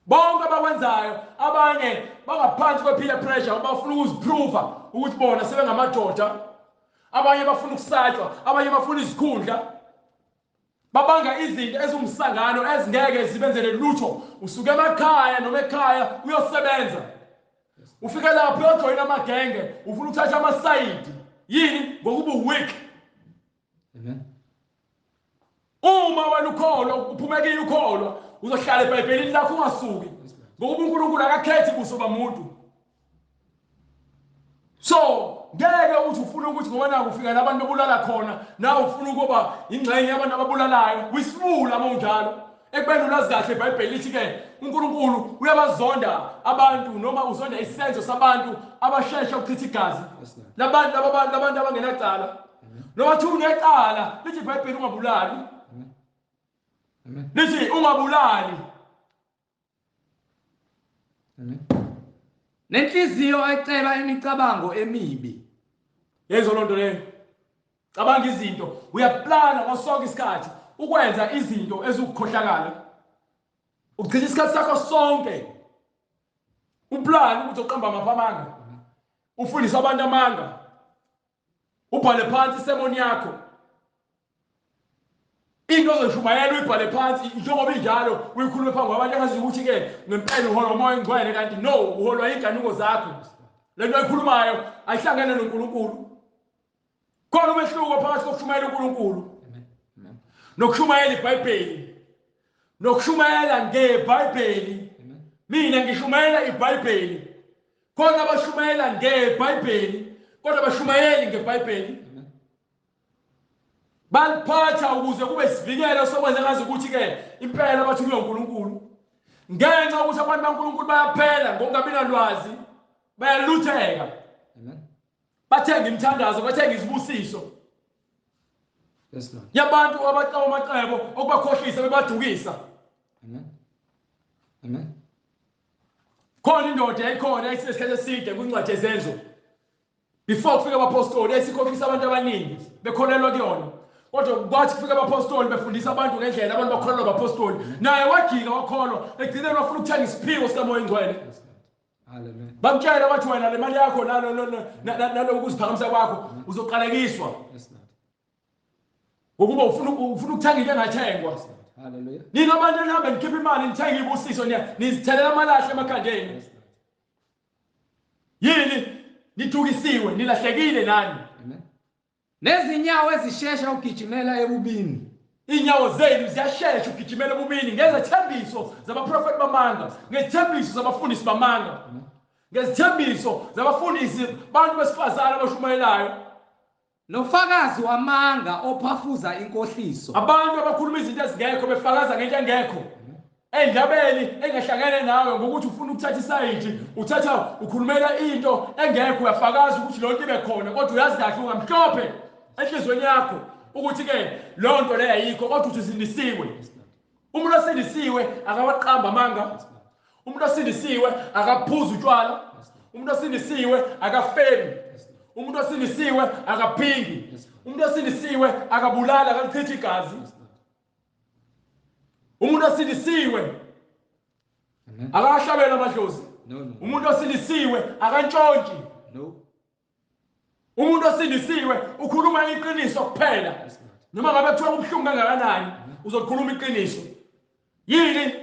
Bonke abakwenzayo abanye bangaphansi kwe-peer pressure bafuna ukuziprova ukuthi bona sebengamadoda, abanye bafuna ukusatshwa, abanye bafuna izikhundla, babanga izinto ezumsangano ezingeke zibenzele lutho. Usuke emakhaya noma ekhaya uyosebenza, ufike lapho uyojoyina amagenge, ufuna ukuthatha amasayidi yini ngokuba uweak. Uma wena ukholwa uphumekile ukholwa uzohlala eBhayibhelini lakho ungasuki ngoba uNkulunkulu akakhethi buso bamuntu. So ngeke uthi ufuna ukuthi ngoba naku ufika labantu bebulala khona nawe ufuna ukuba ingxenye yabantu ababulalayo. Wisibula uma unjalo ekubeni ulazi kahle eBhayibheli lithi ke uNkulunkulu uyabazonda abantu noma uzonda isenzo sabantu abashesha ukuchitha igazi labantu abangenacala. Noma thi unecala lithi iBhayibheli ungabulali. Lithi ungabulali. Nenhliziyo eceba imicabango emibi. Yezo lonto leyo. Cabanga izinto, uyaplana ngosonke isikhathi ukwenza izinto ezikukhohlakala. Uchitha isikhathi sakho sonke. Uplan ukuthi uqamba amaphamanga. Ufundisa abantu amanga. Ubhale phansi isemoni yakho. Into ozoshumayela uyibhale phansi njengoba injalo uyikhulume phambi kwabantu engazi ukuthi ke ngempela uholwa umoya engcwele kanti no uholwa inganuko zakho. Lento oyikhulumayo ayihlangene noNkulunkulu. Khona umehluko phakathi kokushumayela uNkulunkulu nokushumayela iBhayibheli. Nokushumayela ngeBhayibheli. Mina ngishumayela iBhayibheli. Khona abashumayela ngeBhayibheli kodwa abashumayeli ngeBhayibheli. Baliphatha ukuze kube isivikelo sokwenza ngazi ukuthi ke impela bathunywe uNkulunkulu. Ngenxa ukuthi abantu baNkulunkulu bayaphela ngokungabi nalwazi, bayalutheka. Bathenga imithandazo, bathenga izibusiso. Yabantu abacawa amacebo okubakhohlisa bebadukisa. Khona indoda yayikhona eyisesikhathi eside kwincwadi yezenzo. Before kufika abapostoli esikhohlisa abantu abaningi bekholelwa kuyona. Kodwa kwathi kufika abapostoli befundisa abantu ngendlela abantu bakholelwa abapostoli. Naye wajika wakholwa egcineni wafuna ukuthenga isiphiwo sikamoya engcwele. Haleluya. Bamtshela bathi wena le mali yakho nalo ukuziphakamisa kwakho uzoqalekiswa. Ngokuba ufuna ukuthenga into engathengwa. Haleluya. Nina abantu nihambe nikhipha imali nithenga ibusiso nizithelela amalahle emakhandeni. Yini nithukisiwe nilahlekile nani. Nezinyawo ezishesha ukugijimela ebubini. Inyawo zenu ziyashesha ukugijimela ebubini ngezethembiso zabaprofeti bamanga, ngezethembiso zabafundisi bamanga, ngezethembiso zabafundisi bantu besifazane abashumayelayo, nofakazi wamanga ophafuza inkohliso. Abantu abakhuluma izinto ezingekho befakaza ngento engekho. Endabeni engahlangene nawe ngokuthi ufuna ukuthatha isayidi, uthatha ukhulumela into engekho uyafakaza ukuthi lonto ibe khona kodwa uyazi kahle ungamhlophe enhlizweni yakho ukuthi ke lonto leyo ayikho kodwa uthi usindisiwe. Umuntu osindisiwe akawaqamba amanga. Umuntu osindisiwe akaphuza utshwala. Umuntu osindisiwe akafemi. Umuntu osindisiwe akaphingi. Umuntu osindisiwe akabulala akachitha igazi. Umuntu osindisiwe akahlabela amadlozi. Umuntu osindisiwe akantshontshi. Umuntu osindisiwe ukhuluma iqiniso kuphela. Noma ngabe kuthiwa ubhlungu kangakanani uzokhuluma iqiniso. Yini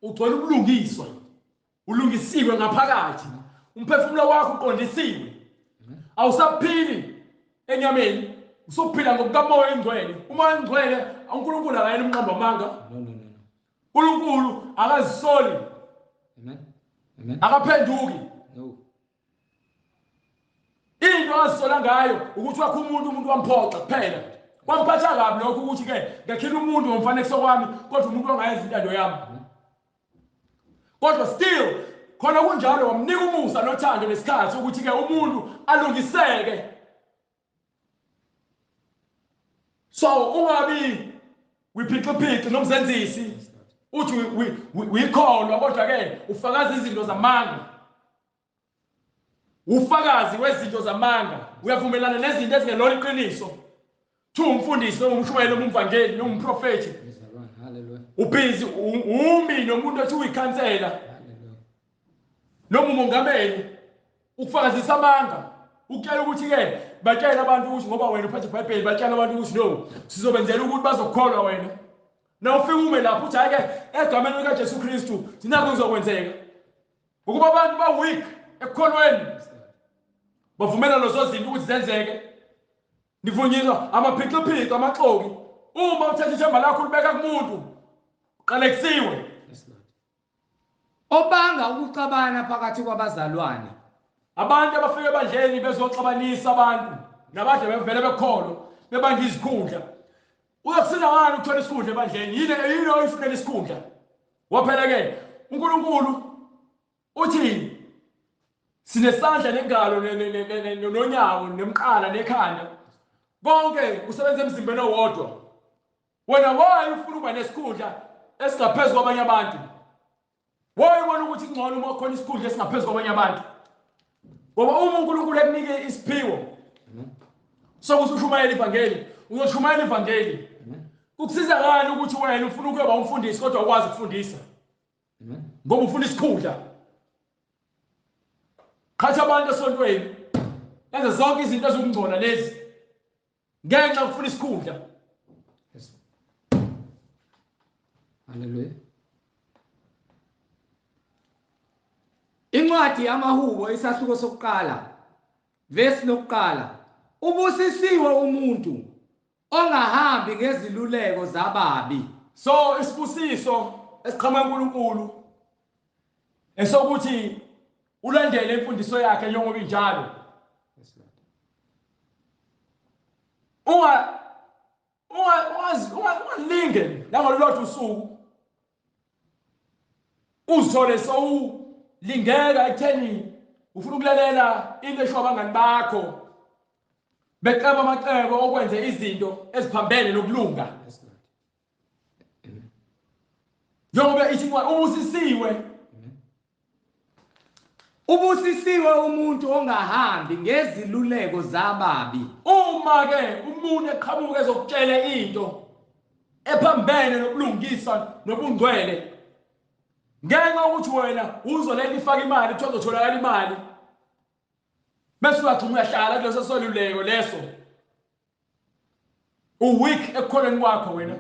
ugcwele ubulungiswa. Ulungisiwe ngaphakathi. Umphefumulo wakho uqondisiwe. Awusaphili enyameni, usuphila ngokukamoya engcwele. Umoya engcwele uNkulunkulu akayena umqamba amanga. uNkulunkulu akazisoli. Amen. Akaphenduki. No. Into azisola ngayo ukuthi wakho umuntu wamphoxa kuphela. Kwamphatha kabi lokho ukuthi ke ngakhila umuntu ngomfanekiso kwami kodwa umuntu ongayenza intando yami. Kodwa still khona kunjalo wamnika umusa nothando nesikhathi ukuthi ke umuntu alungiseke. So ungabi wiphiqiphiqi nomzenzisi uthi uyikholwa kodwa ke ufakaza izinto zamanga. Ufakazi wezinto zamanga uyavumelana nezinto ezingelona iqiniso. Thu umfundisi nomshumayelo umvangeli nomprofeti. Hallelujah. Ubhizi umi nomuntu othi uyikhansela. Hallelujah. Noma umongameli ukufakazisa amanga ukutshela ukuthi ke batshela abantu ukuthi ngoba wena uphathe iBhayibheli batshela abantu ukuthi no sizobenzela ukuthi bazokholwa wena. Na ufike ume lapho uthi ake egameni likaJesu Kristu sinako kuzokwenzeka. Ukuba abantu ba weak ekukholweni bavumela lezo zinto ukuthi zenzeke. Nivunyiswa amaphiqiphiqi amaxoki uma uthatha ithemba lakho libeka kumuntu qaleksiwe. Obanga ukuxabana phakathi kwabazalwane. Abantu abafike ebandleni bezoxabanisa abantu nabade bevele bekholwa bebanga izikhundla. Uyakusiza ngani ukuthola isikhundla ebandleni? Yini oyifunela isikhundla? Waphela ke uNkulunkulu uthi sinesandla nengalo nonyawo nemqala nekhanda konke kusebenza emzimbeni owodwa. Wena waye ufuna ukuba nesikhundla esingaphezulu kwabanye abantu? Waye ubona ukuthi ingcono uma khona isikhundla esingaphezulu kwabanye abantu? Ngoba uma uNkulunkulu ekunike isiphiwo sokuthi ushumayele ivangeli, uyoshumayela ivangeli. Kukusiza ngani ukuthi wena ufuna ukuba umfundisi kodwa ukwazi ukufundisa? Ngoba ufuna isikhundla. Khatha abantu esontweni enze zonke izinto ezokungcola lezi ngenxa ufuna isikhundla. Hallelujah. Incwadi yamahubo isahluko sokuqala verse lokuqala. Ubusisiwe umuntu ongahambi ngeziluleko zababi. So isibusiso esiqhamuka kuNkulunkulu esokuthi ulandele imfundiso yakhe njengoba injalo. Ungalinge nangolodwa usuku uzithole sowulingeka ekutheni ufuna ukulalela into esho abangani bakho beceba amacebo okwenza izinto eziphambene nokulunga. Njengoba ithi Ubusisiwe umuntu ongahambi ngeziluleko zababi. Uma ke umuntu eqhamuka ezokutshela into ephambene nokulungisa nobungcwele ngenxa ukuthi wena uzolela ifaka imali ukuthi uzotholakala imali bese uyagcina uyahlala kuleso soluleko leso uweak ekukholweni kwakho wena.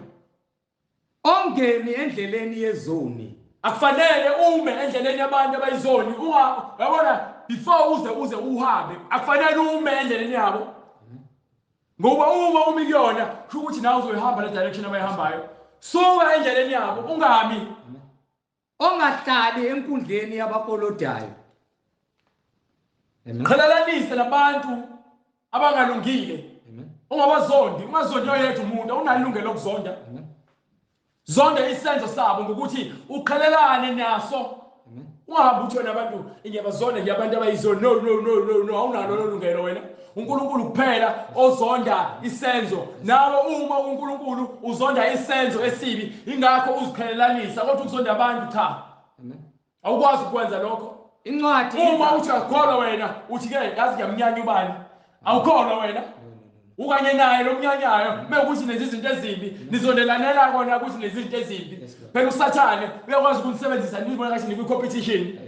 Ongeni endleleni yezoni. Akufanele ume endleleni yabantu abayizoni. Uyabona before uze uhambe akufanele ume endleleni yabo. Ngoba uma umi kuyona kusho ukuthi nawe uzoyihamba le direction abayihambayo. Suka endleleni yabo ungami. Ongahlali enkundleni yabakolodayo. Qhalalanisa nabantu abangalungile. Ungabazondi, ungazondi oyedwa umuntu awunalungelo lokuzonda. Zonda isenzo sabo ngokuthi uqhelelane naso. Ungahambi uthi wena abantu ngiyabazonda ngiyabantu abayizona. No awunalo lolungelo wena. uNkulunkulu kuphela ozonda isenzo. Nawe uma uNkulunkulu uzonda isenzo esibi ingakho uzikhelelanisha kodwa ukuzonda abantu cha. Awukwazi ukwenza lokho. Incwadi uma uthi akholwa wena uthi ke yazi ngiyamnyanya ubani. Awukholwa wena. Ukanye naye lomnyanyayo mekuthi lezi izinto ezimbi nizondelanela kona ukuthi lezi izinto ezimbi phela usathane uyakwazi ukunisebenzisa nibona kahle nikwi competition.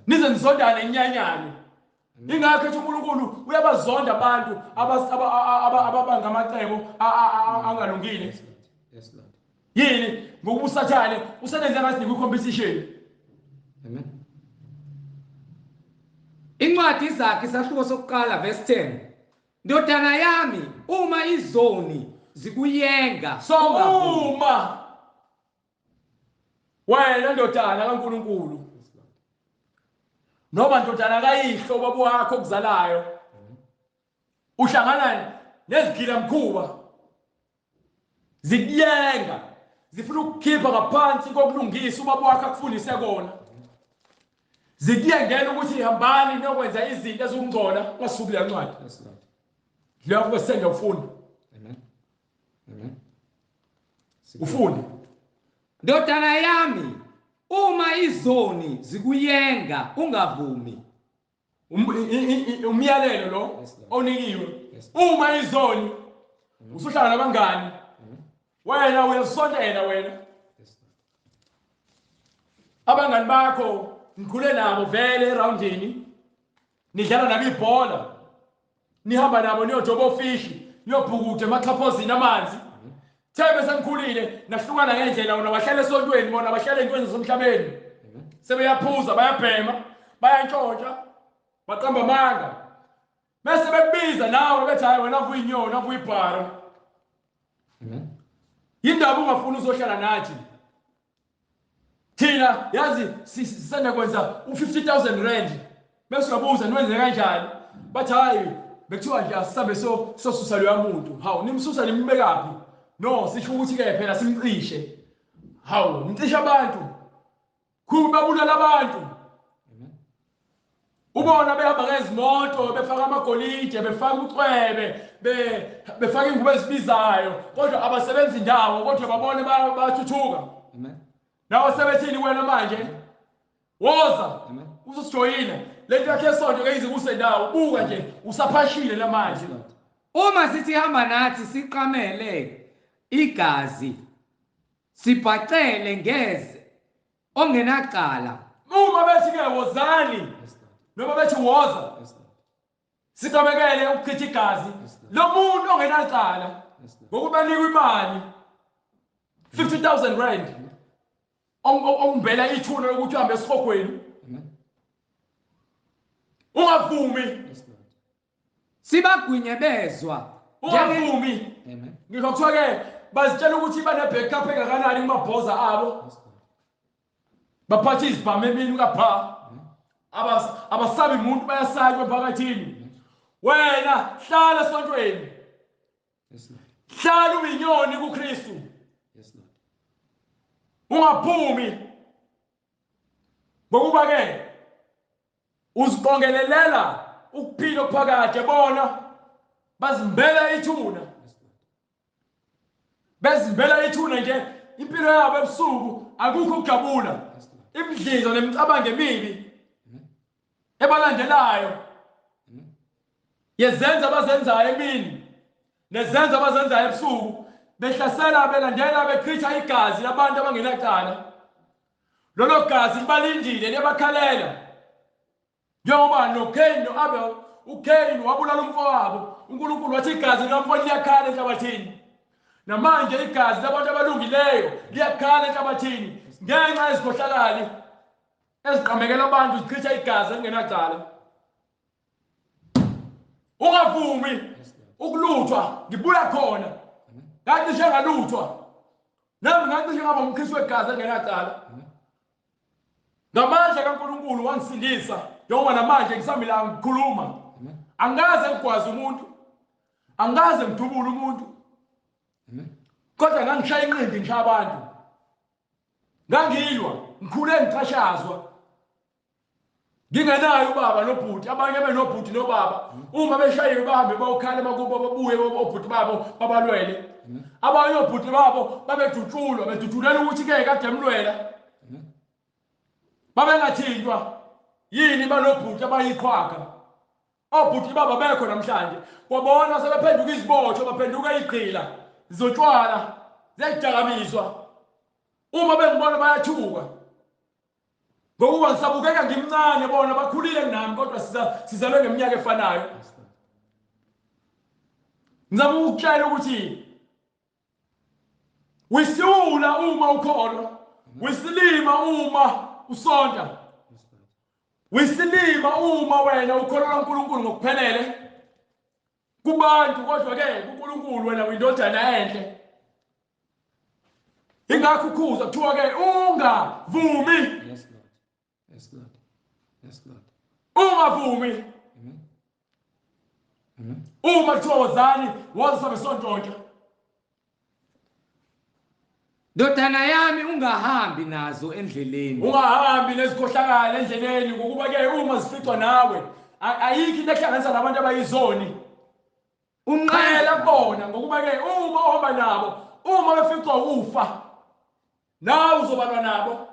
Nize nizondane inyanyane. Ingakho ethi uNkulunkulu uyabazonda abantu ababanga amacebo angalungile. Yini ngokuba usathane usebenza ngathi nikwi competition. Amen. Incwadi zakhe isahluko sokuqala verse 10. Ndodana yami uma izoni zikuyenga so uma wena ndodana kaNkulunkulu noma ndodana kayihlo babo wakho okuzalayo uhlangana nezigila mkhuba zikuyenga zifuna ukukhipha ngaphansi kokulungisa ubaba wakho akufundise kona zikuyengena ukuthi ihambani nokwenza izinto ezokungcola ngasuku le ncwadi. Yes, Lord. Lokho sisenge ufunda. Amen. Amen. Ufunda. Ndodana yami, uma izoni zikuyenga ungavumi. Umyalelo lo Yes, Lord. onikiwe. Yes. Uma izoni usuhlala nabangani. Wena uyasondela wena. Yes, Lord. Abangani bakho nikhule nabo vele eroundini. Nidlala nabo ibhola. Nihamba nabo niyojoba ofishi, niyobhukude emaxhaphozini amanzi. Thebe senikhulile nahlukana ngendlela wona bahlala esontweni bona bahlala entweni zomhlabeni. Sebeyaphuza, bayabhema, bayantshontsha, baqamba amanga. Bese bekubiza nawe bethi hayi wena kuyinyoni, kuyibhara. Amen. Yindaba ungafuni uzohlala nathi. Thina yazi sisena kwenza u50,000 rand. Bese uyabuza niwenze kanjani? Bathi hayi bekuthiwa nje asisambe sosusa lo yamuntu. Hawu nimsusa nimbekaphi? No, sisho ukuthi ke phela simcishe. Hawu, nicisha abantu. Kuba babulala abantu. Ubona behamba ngezimoto, befaka amagolide, befaka ucwebe, befaka ingubo ezibizayo, kodwa abasebenzi indawo, kodwa babone bathuthuka. Amen. Nawe sebethini wena manje? Woza. Amen. Ususijoyina. Lento yakhe esonto ke izikuse ndawo. Buka nje usaphashile namanje. Uma sithi hamba nathi siqamele igazi sibhacele ngeze ongenaqala. Uma bethi ke wozani noma bethi woza siqamekele ukuchitha igazi lo muntu ongenaqala ngokubanika imali 50,000 rand ongimbela ithuna lokuthi uhambe esihogweni. Ungavumi. Sibagwinye bezwa. Ungavumi. Amen. Ngikho ke bazitshela ukuthi bane-backup engakanani kumabhoza abo. Baphatha izibhamu emini kapha. Abasabi umuntu bayasaywa emphakathini. Wena hlala esontweni. Yes, Lord. Hlala uyinyoni kuKristu. Yes, Lord. Ungaphumi. Ngokuba ke uziqongelelela ukuphila okuphakade bona bazimbela ithuna. Bezimbela ithuna nje impilo yabo ebusuku akukho ukujabula. Imidlizo nemicabango emibi ebalandelayo. Yezenza abazenzayo emini nezenza abazenzayo ebusuku behlasela belandela bechitha igazi labantu abangenacala. Lolo gazi libalindile lebakhalela. Njengoba noKain noAbel, uKain wabulala umfowabo, uNkulunkulu wathi igazi likaMfowenu liyakhala enhlabathini. Namanje igazi labantu abalungileyo liyakhala enhlabathini ngenxa yezikhohlakali eziqhamekela abantu zichitha igazi elingenacala. Ungavumi ukuluthwa, ngibuya khona. Ngacishe ngaluthwa. Nami ngacishe ngaba umKristu wegazi elingenacala. Ngamandla kaNkulunkulu wangisindisa. Njengoba namanje ngisamila ngikhuluma. Angaze ngigwaze umuntu. Angaze ngidubule umuntu. Kodwa ngangishaya inqindi ngishaya abantu. Ngangilwa, ngikhule ngiqashazwa. Ngingenayo ubaba nobhuti, abanye benobhuti nobaba. Uma beshayiwe bahambe bayokhala emakubo babuye obhuti babo babalwele. Abanye obhuti babo babedutshulwa, bedutshulela ukuthi ke kade emlwela. Babengathintwa yini banobhuti abayiqhwaga. Obhuti baba bekho namhlanje. Kwabona sebephenduka izibotho, baphenduka igqila, zotshwala, zedakamizwa. Uma bengibona bayathuka. Ngokuba ngisabukeka ngimncane bona bakhulile nami kodwa sizalwe ngeminyaka efanayo. Ngizama ukutshela ukuthi wisula uma ukholwa, wisilima uma usonta. Wisilima uma wena ukholwa uNkulunkulu ngokuphelele. Kubantu kodwa ke uNkulunkulu wena uyindodana enhle. Ingakho ukhuza kuthiwa ke ungavumi. Yes, Lord. Yes, Lord. Yes, Lord. Ungavumi. Uma kuthiwa wozani, woza besontonke. ndodana yami ungahambi nazo endleleni ungahambi nezikhohlakala endleleni ngokuba ke uma zificwa nawe ayikho into ehlanganisa nabantu abayizoni unqela bona ngokuba ke uma ohamba nabo uma beficwa ufa nawe uzobalwa nabo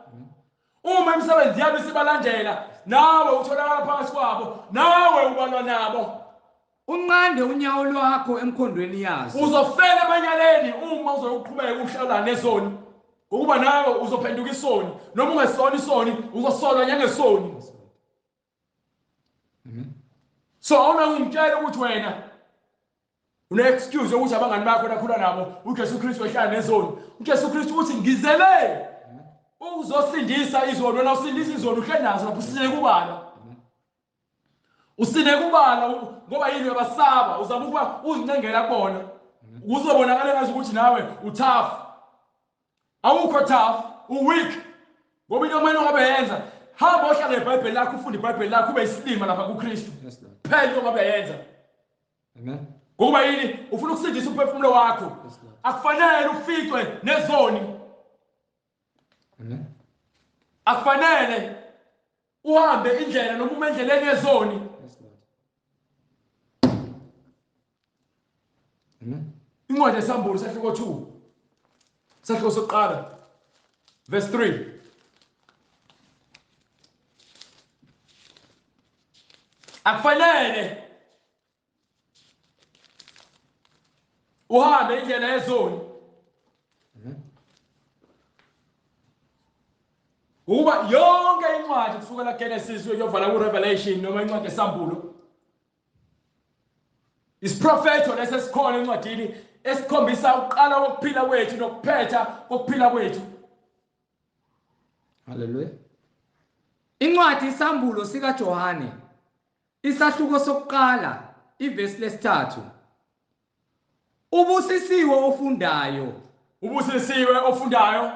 uma imisebenzi yabo isibalandela nawe utholakala phakathi kwabo nawe ubalwa nabo unqande unyawo lwakho emkhondweni yazo uzofela emanyaleni uma uzoqhubeka uhlala nezoni ngokuba nawe uzophenduka isoni noma ungesona isoni uzosolwa njengesoni so awuna ngimtshela ukuthi wena une excuse ukuthi abangani bakho nakhula nabo uJesu Kristu ehlala nezoni uJesu Kristu uthi ngizele uzosindisa izoni wena usindisa izoni uhle nazo lapho usine kubala ngoba yini uyabasaba uzama ukuba uzincengela kubona uzobonakala ngathi ukuthi nawe utough awukho tough uweak ngoba into omane ongabe yenza hamba ohlala eBhayibheli lakho ufunde iBhayibheli lakho ube isilima lapha kuKristu phela into ongabe yenza amen ngoba yini ufuna ukusindisa umphefumulo wakho akufanele uficwe nezoni amen akufanele uhambe indlela noma uma endleleni yezoni incwadi yesambulo sahluko 2 sahluko sokuqala verse 3 akufanele uhambe indlela yezoni ukuba yonke incwadi kusukela Genesis uyovala ku Revelation noma incwadi yesambulo isiprofetho lesesikhona encwadini esikhombisa uqala kokuphila kwethu nokuphetha kokuphila kwethu haleluya incwadi isambulo sika Johane isahluko sokuqala ivesi lesithathu ubusisiwe ofundayo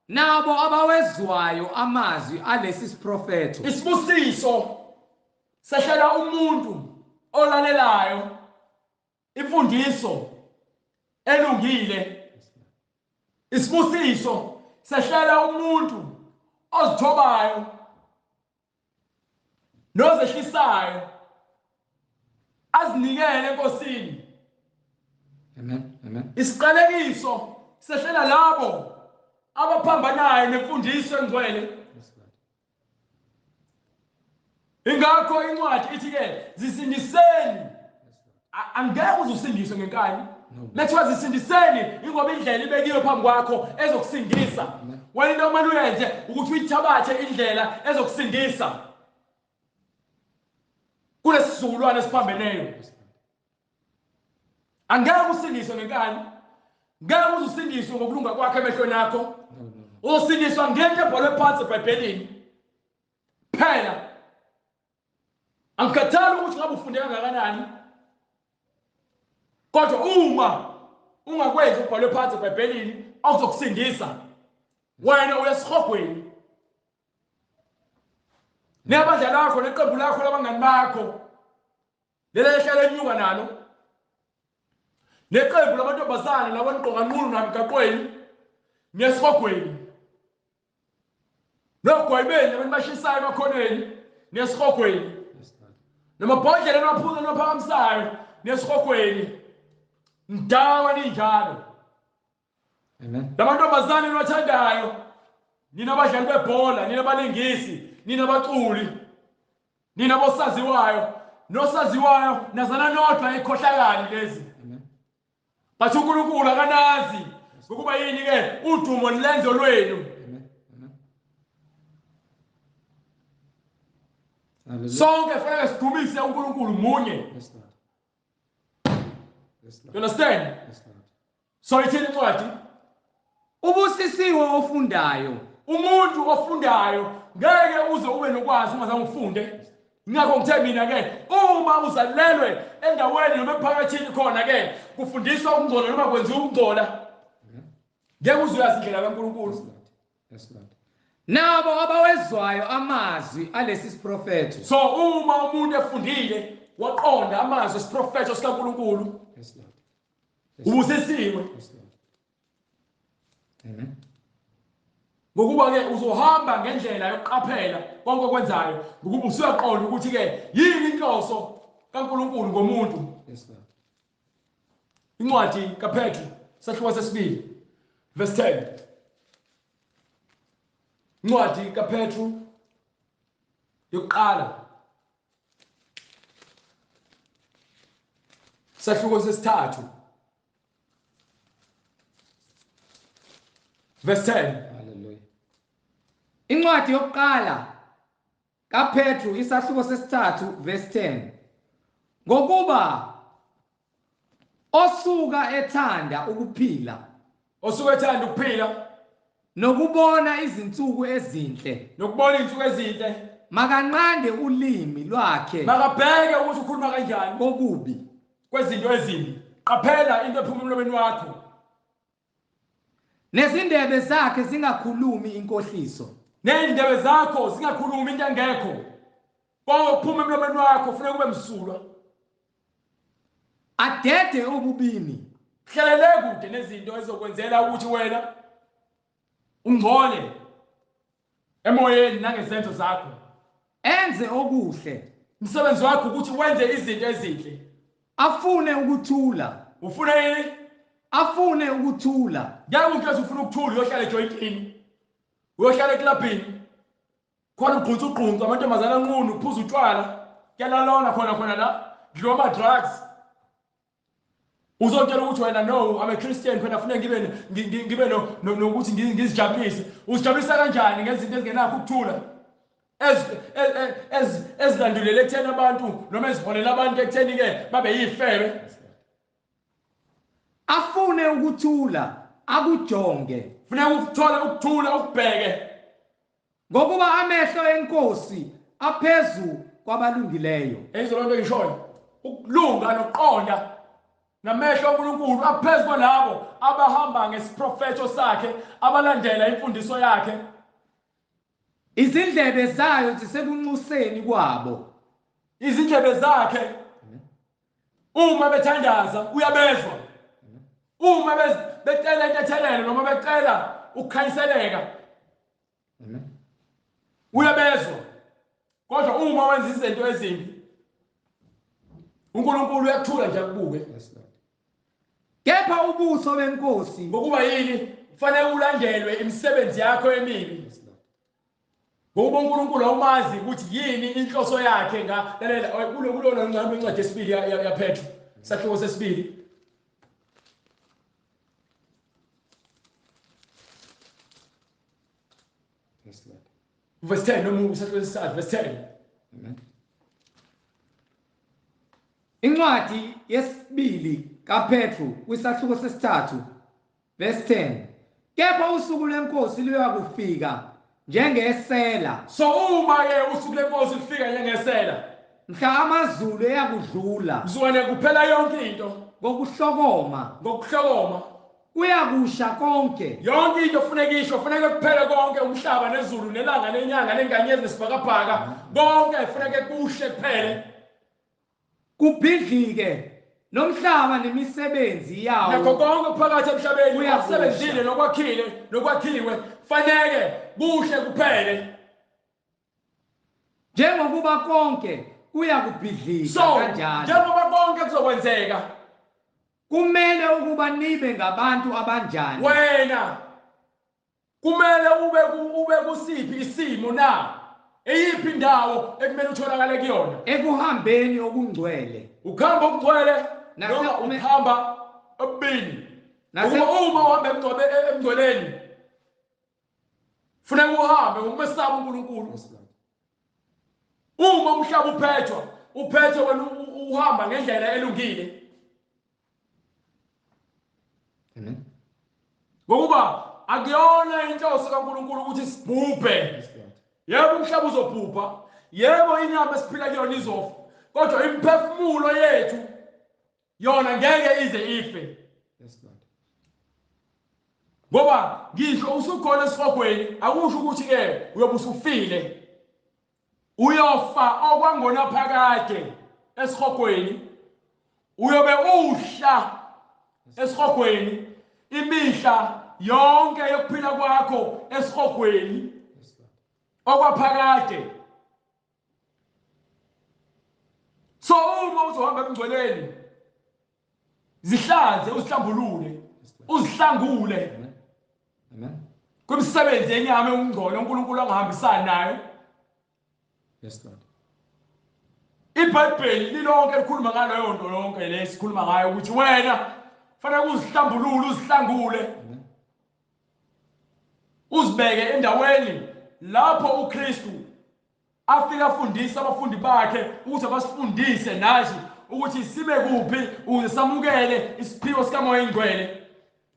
nabo abawezwayo amazwi alesi siprofetho isibusiso sehlela umuntu olalelayo imfundiso elungile isibusiso sehlela umuntu ozithobayo nozehlisayo azinikele enkosini amen amen isiqalekiso sehlela labo abaphambanayo nemfundiso engcwele ingakho incwadi ithi ke zisindiseni angeke uzusindiswe ngenkani lethiwa zisindiseni ingoba indlela ibekiwe phambi kwakho ezokusindisa wena into omane uyenze ukuthi uyithabathe indlela ezokusindisa kulesizukulwane esiphambeneyo angeke usindiswe ngenkani ngeke uzusindiswe ngokulunga kwakhe emehlweni akho uzosindiswa ngento ebhalwe phansi eBhayibhelini phela angikhathali ukuthi ngabe ufunde kangakanani kodwa uma ungakwenzi ukubhalwe phansi eBhayibhelini akuzokusindisa wena uyesihogweni nebandla lakho neqembu lakho labangani bakho leli ehlala enyuka nalo neqembu labantombazane labaniqoka nqunu namgaqweni nesihogweni nogwayibeni abantu bashisayo emakhoneni nesihogweni namabhodlela namaphuzo naphakamisayo nesihogweni ndawa ninjalo amen lamantombazane niwathandayo nina abadlali bebhola nina abalingisi nina abaculi nina bosaziwayo nosaziwayo nazana nodwa ekhohlakali lezi bathi uNkulunkulu akanazi ukuba yini ke udumo nilenzo lwenu sonke fanele sidumise uNkulunkulu munye you understand so ithini incwadi ubusisiwe ofundayo umuntu ofundayo ngeke uze ube nokwazi ungazange ufunde ngakho ngithe mina ke uma uzalelwe endaweni noma ephakathini khona ke kufundiswa ukungcola noma kwenziwa ukungcola ngeke uzuyazi indlela kaNkulunkulu nabo abawezwayo amazwi alesi siprofetho so uma umuntu efundile waqonda amazwi esiprofetho sikaNkulunkulu ubusisiwe Amen. Ngokuba ke uzohamba ngendlela yokuqaphela konke okwenzayo ngokuba usuyaqonda ukuthi ke yini inhloso kaNkulunkulu ngomuntu. Yes, Lord. Incwadi kaPetru sahluko sesibili verse 10. Incwadi kaPetru yokuqala sahluko sesithathu verse 10. Hallelujah. Incwadi yokuqala kaPetru isahluko sesithathu verse 10. Ngokuba osuka ethanda ukuphila nokubona izinsuku ezinhle makanqande ulimi lwakhe makabheke ukuthi ukhuluma kanjani kokubi kwezinto ezimbi. Qaphela into ephuma emlomeni wakho. nezindebe zakhe zingakhulumi inkohliso. Nezindebe zakho zingakhulumi into engekho. Konke okuphuma emlomeni wakho kufanele kube msulwa. Adede ububini. Hlalele kude nezinto ezokwenzela ukuthi wena ungcole emoyeni nangezenzo zakho. Enze okuhle. Umsebenzi wakho ukuthi wenze izinto ezinhle. Afune ukuthula. Ufuna yini? Afune ukuthula. Ngeke umuntu ufuna ukuthula uyohlala ejointini. Uyohlala eklabhini. Khona ugquntsugquntsha amantombazana anqunu uphuza utshwala. Kuyalalona khona la. Dliwa ama drugs. Uzotshela ukuthi wena no, I'm a Christian phela ufuna ngibe nokuthi ngizijabulise. Uzijabulisa kanjani ngezinto ezingenakho ukuthula? Ezilandulele ekutheni abantu noma eziholela abantu ekutheni ke babe yifebe. Afune ukuthula, akujonge. Funeka ukuthole ukuthula ukubheke. Ngokuba amehlo enkosi aphezu kwabalungileyo. Ezolonto ngishoyo. Ukulunga nokuqonda namehlo kaNkulunkulu aphezu kwalabo abahamba ngesiprofeto sakhe, abalandela imfundiso yakhe. Izindlebe zayo zisekunxuseni kwabo. Izindlebe zakhe uma bethandaza uyabezwa. Uma becela intethelelo noma becela ukukhanyiseleka uyabezwa. Kodwa uma wenza izinto ezimbi uNkulunkulu uyakuthula nje akubuke. Kepha ubuso benkosi Ngokuba yini kufanele ulandelwe imisebenzi yakho emibi. Ngoba uNkulunkulu awumazi ukuthi yini inhloso yakhe lalela kulona ngicamba incwadi yesibili yaPetru sahluko sesibili. Yes, Lord. Verse 10 noma sahluko sesithathu verse 10. Amen. Incwadi yesibili kaPetru kwisahluko sesithathu verse 10. Kepha usuku lwenkosi luyakufika njengesela. So uma ke usuku lenkosi lifika njengesela. Mhla amazulu eyakudlula. Uzwane kuphela yonke into. Ngokuhlokoma. Kuyakusha konke. Yonke into kufuneka isho, kufuneka kuphele konke umhlaba nezulu nelanga nenyanga nenkanyezi nesibhakabhaka. Konke kufuneka kushe kuphele. Kubhidlike nomhlaba nemisebenzi yawo. Nakho konke phakathi emhlabeni uyasebenzile nokwakhiwe kufanele kushe kuphele. Njengokuba konke kuyakubhidlika kanjalo. Njengoba konke kuzokwenzeka kumele ukuba nibe ngabantu abanjani. Wena kumele ube kusiphi isimo na? Eyiphi indawo ekumele utholakale kuyona? Ekuhambeni okungcwele. Ukhamba okugcwele noma ukhamba obubini. Uma uhambe emngcweleni funeka uhambe ngokumesaba uNkulunkulu. Uma umhlaba uphethwe wena uhamba ngendlela elungile. Ngokuba akuyona inhloso kaNkulunkulu ukuthi sibhubhe. Yebo umhlaba uzobhubha. Yebo inyama esiphila kuyona izofa. Kodwa imphefumulo yethu yona ngeke ize ife. Ngoba ngisho usukhona esihogweni akusho ukuthi ke uyobe usufile. Uyofa okwangona phakade esihogweni. Uyobe uhla esihogweni imihla yonke yokuphila kwakho esihogweni okwaphakade. So uma uzohamba emngcweleni zihlanze usihlambulule uzihlangule Amen. kwemisebenzi yenyama engungcolo uNkulunkulu angahambisani nayo. Yes, Lord. iBhayibheli lilonke likhuluma ngaleyo nto yonke lesikhuluma ngayo ukuthi wena fanele uzihlambulule uzihlangule uzibeke endaweni lapho uKristu afika afundisa abafundi bakhe ukuthi abasifundise nathi ukuthi sibe kuphi ukuze samukele isiphiwo sikaMoya Oyingcwele.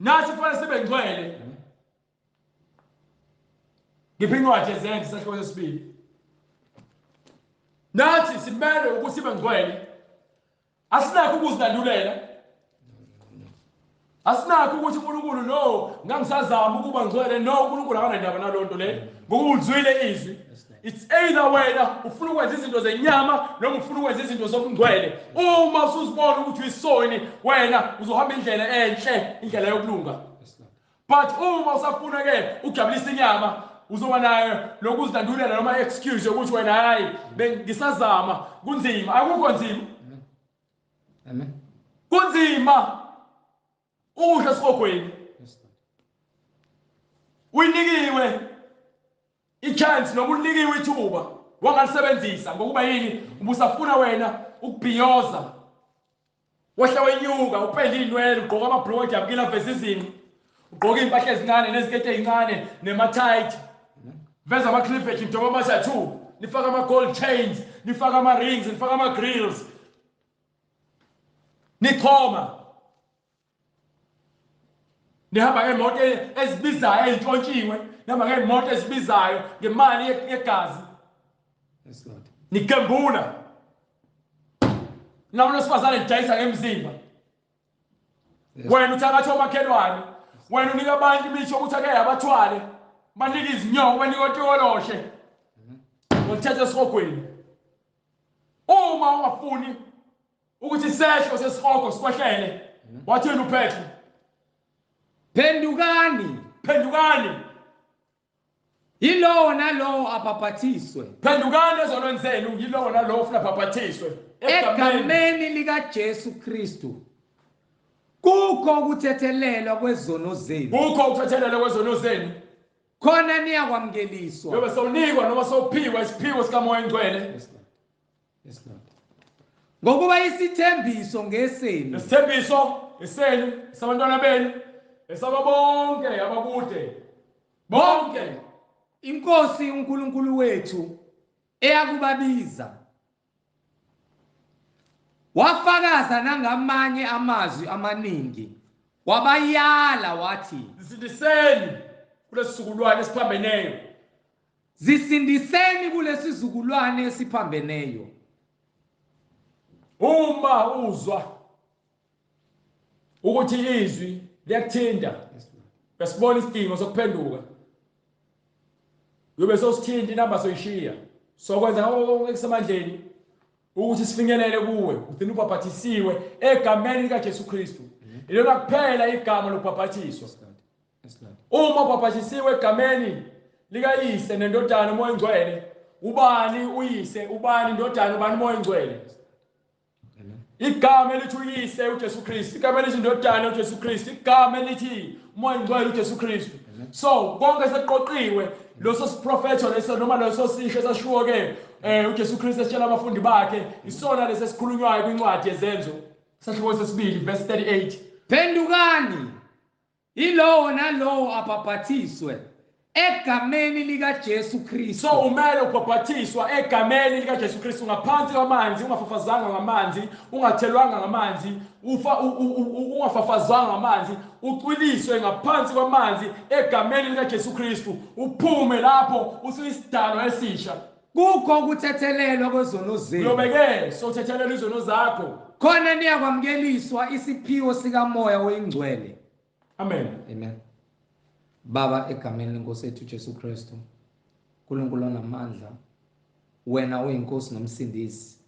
Nathi kufanele sibe ngcwele. Ngiphi incwadi yeZenzi sahluko sesibili. Nathi simele ukuthi sibe ngcwele. Asinakho ukuzilandulela. Asinakho ukuthi uNkulunkulu no ngangisazama ukuba ngcwele no uNkulunkulu akanandaba nalonto le ngokuzwile izwi. It's either wena ufuna ukwenza izinto zenyama noma ufuna ukwenza izinto zobungcwele. Uma usuzibona ukuthi uyisoni wena uzohamba indlela enhle indlela yokulunga. But uma usafuna ke ukujabulisa inyama uzoba nayo lokuzilandulela noma excuse ukuthi wena hayi bengisazama kunzima. Akukho nzima. Amen. Kunzima udla esihogweni. Uyinikiwe ichance noma unikiwe ithuba wangalisebenzisa ngokuba yini ubusafuna wena ukubhiyoza wehla wenyuka upenda inwele ugqoka amabhlodi abukila vesizini ugqoka impahla ezincane nezikete ezincane nemathayithi veza ama cleavage njengoba amathathu nifaka ama gold chains nifaka ama rings nifaka ama grills nichoma nihamba ngemoto ezibizayo ezintshontshiwe nihamba ngemoto ezibizayo ngemali yegazi. Yes, Lord. Nikembula namuntu osifazane lidayisa ngemzimba. Wena uthakatha omakhelwane wena unika abantu imithi ukuthi ake abathwale banika izinyongo banika otoloshe ngokuthetha esihogweni. Uma ungafuni ukuthi isehlo sesihogo sikwehlele wathini uphethe phendukani Yilowo nalowo abhaphathiswe. Phendukani ezonweni zenu yilowo nalowo ufuna abhaphathiswe Egameni likaJesu Kristu. Kukho ukuthethelelwa kwezono zenu. Kukho ukuthethelelwa kwezono zenu. Khona niyakwamukeliswa. Yobe sowunikwa noma sowuphiwa isiphiwo sikaMoya Oyingcwele. Yes, Lord. Yes, Lord. Ngokuba isithembiso ngesenu. Isithembiso esenu sabantwana benu esababonke abakude bonke. Inkosi uNkulunkulu wethu eyakubabiza wafakaza nangamanye amazwi amaningi wabayala wathi zisindiseni kulesizukulwane esiphambeneyo. Zisindiseni kulesizukulwane esiphambeneyo. Uma uzwa ukuthi izwi liyakuthinta besibona isidingo sokuphenduka yobe sosithinta inamba soyishiya sokwenza okusemandleni ukuthi sifinyelele kuwe uthina ubhaphathisiwe egameni likaJesu Kristu. Ilona kuphela igama lokubhaphathiswa. Uma ubhaphathisiwe egameni likayise nendodana uMoya Oyingcwele ubani uyise ubani indodana ubani uMoya Oyingcwele. Igama elithi uyise uJesu Kristu, igama elithi indodana uJesu Kristu, igama elithi uMoya Oyingcwele uJesu Kristu. So konke seqoqiwe loso siprofetho leso noma loso sisho esashiwo ke uJesu Kristu esitshela abafundi bakhe isona lesesikhulunywayo kwincwadi yezenzo sahluko sesibili verse 38. Phendukani yilowo nalowo abhaphathiswe egameni likaJesu Kristu. So umele ubhaphathiswa egameni likaJesu Kristu ngaphansi kwamanzi ungafafazanga ngamanzi ungathelwanga ngamanzi ungafafazanga ngamanzi ucwiliswe ngaphansi kwamanzi egameni likaJesu Kristu uphume lapho usuyisidalo esisha. Kukho ukuthethelelwa kwezono zenu. Uyobeke sothethelela izono zakho. Khona niyakwamukeliswa isiphiwo sikaMoya Oyingcwele. Amen. Amen. Baba egameni lenkosi yethu Jesu Kristu uNkulunkulu onamandla wena uyinkosi nomsindisi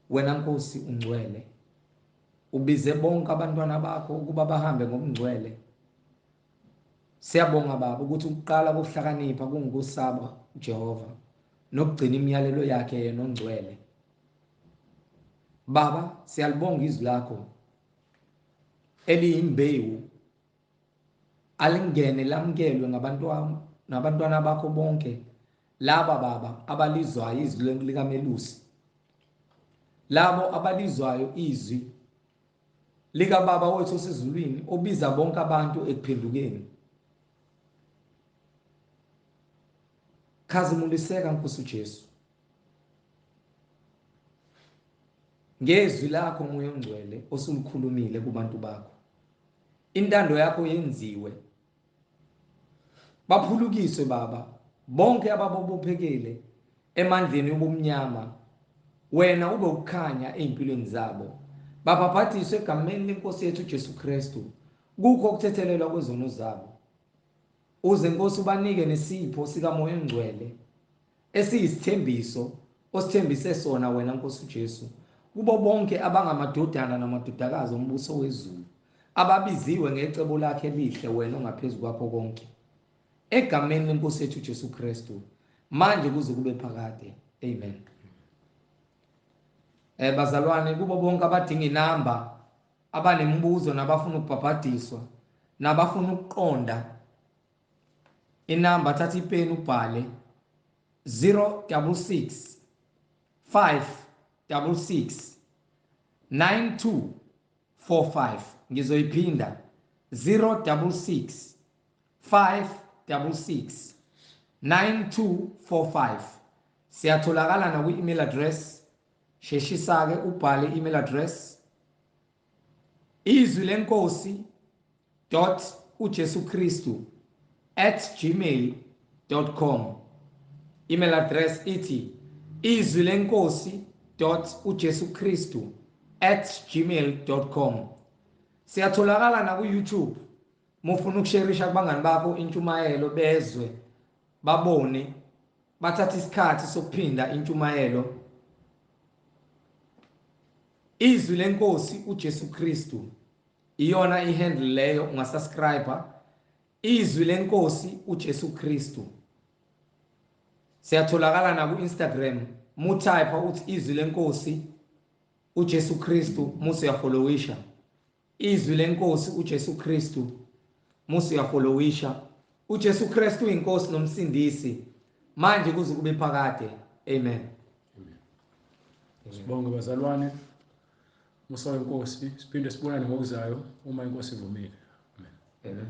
wena Nkosi ungcwele ubize bonke abantwana bakho ukuba bahambe ngomngcwele Siyabonga baba ukuthi ukuqala kokuhlakanipha kungukusaba uJehova nokugcina imiyalelo yakhe yena ongcwele. Baba, siyalibonga izwi lakho eliyimbewu alingene lamkelwe nabantwana bakho bonke laba baba abalizwayo izwi likamelusi, labo abalizwayo izwi lika baba wethu osezulwini obiza bonke abantu ekuphendukeni. Khazimuliseka Nkosi uJesu ngezwi lakho moya ongcwele osulukhulumile kubantu bakho. Intando yakho yenziwe, baphulukiswe baba bonke ababobophekile emandleni yobumnyama, wena ube ukukhanya empilweni zabo. Baphathise egameni lenkosi yethu Jesu Kristu kukho ukuthethelelwa kwezono zabo. Uze Nkosi ubanike nesipho sika moya ongcwele esiyisithembiso osithembise sona wena Nkosi uJesu kubo bonke abangamadodana namadodakazi ombuso wezulu ababiziwe ngecebo lakhe elihle wena ongaphezulu kwakho konke. Egameni lenkosi yethu Jesu Kristu manje kuze kube phakade. Amen. Bazalwane, kubo bonke abadinga inamba, abanemibuzo nabafuna ukubhabhadiswa nabafuna ukuqonda, inamba thatha ipeni ubhale 066 566 9245. Ngizoyiphinda 066 566 9245. Siyatholakala na ku-email address, sheshisa-ke ubhale email address izwilenkhosi.ujesukristu@gmail.com. Email address ithi izwilenkhosi.ujesukristu@gmail.com. Siyatholakala na ku-YouTube. Mufuna ukusharisha kubangani bakho intshumayelo bezwe babone bathatha isikhathi sokuphinda intshumayelo. Izwi lenkosi uJesu Kristu iyona ihandle leyo, ungasubscribe izwi lenkosi uJesu Kristu. Siyatholakala na ku Instagram, mutype uthi izwi lenkosi uJesu Kristu musu yafollowisha. Izwi lenkosi uJesu Kristu musu yafollowisha. uJesu Kristu inkosi nomsindisi manje kuze kube phakade. Amen. Sibonge bazalwane, musa wenkosi, siphinde sibonane ngokuzayo uma inkosi ivumile. Amen. Amen.